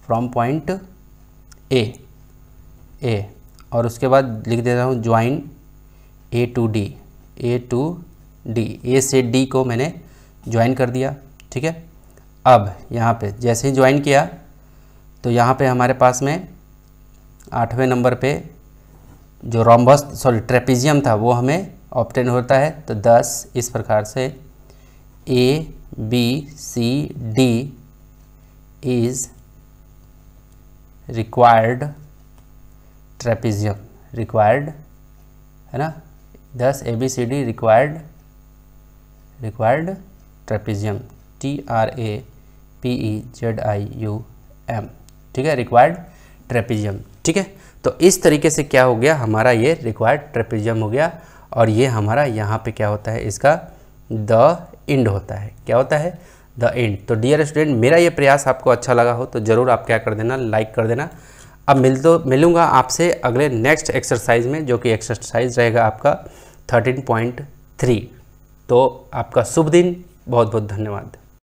फ्रॉम पॉइंट ए, और उसके बाद लिख देता हूँ ज्वाइन A टू D, ए से D को मैंने ज्वाइन कर दिया। ठीक है, अब यहाँ पे जैसे ही ज्वाइन किया तो यहाँ पे हमारे पास में 8वें नंबर पे जो ट्रेपीजियम था वो हमें ऑब्टेन होता है। तो 10 इस प्रकार से ABCD is required trapezium, required है ना, 10 ABCD रिक्वायर्ड ट्रेपीजियम, TRAPEZIUM। ठीक है, रिक्वायर्ड ट्रेपीजियम। ठीक है, तो इस तरीके से क्या हो गया, हमारा ये रिक्वायर्ड ट्रेपीजियम हो गया। और ये हमारा यहाँ पे क्या होता है, इसका द एंड होता है। क्या होता है, द एंड। तो डियर स्टूडेंट, मेरा ये प्रयास आपको अच्छा लगा हो तो ज़रूर आप क्या कर देना, लाइक कर देना। अब मिलूँगा आपसे अगले नेक्स्ट एक्सरसाइज में, जो कि एक्सरसाइज रहेगा आपका 13.3। तो आपका शुभ दिन, बहुत बहुत धन्यवाद।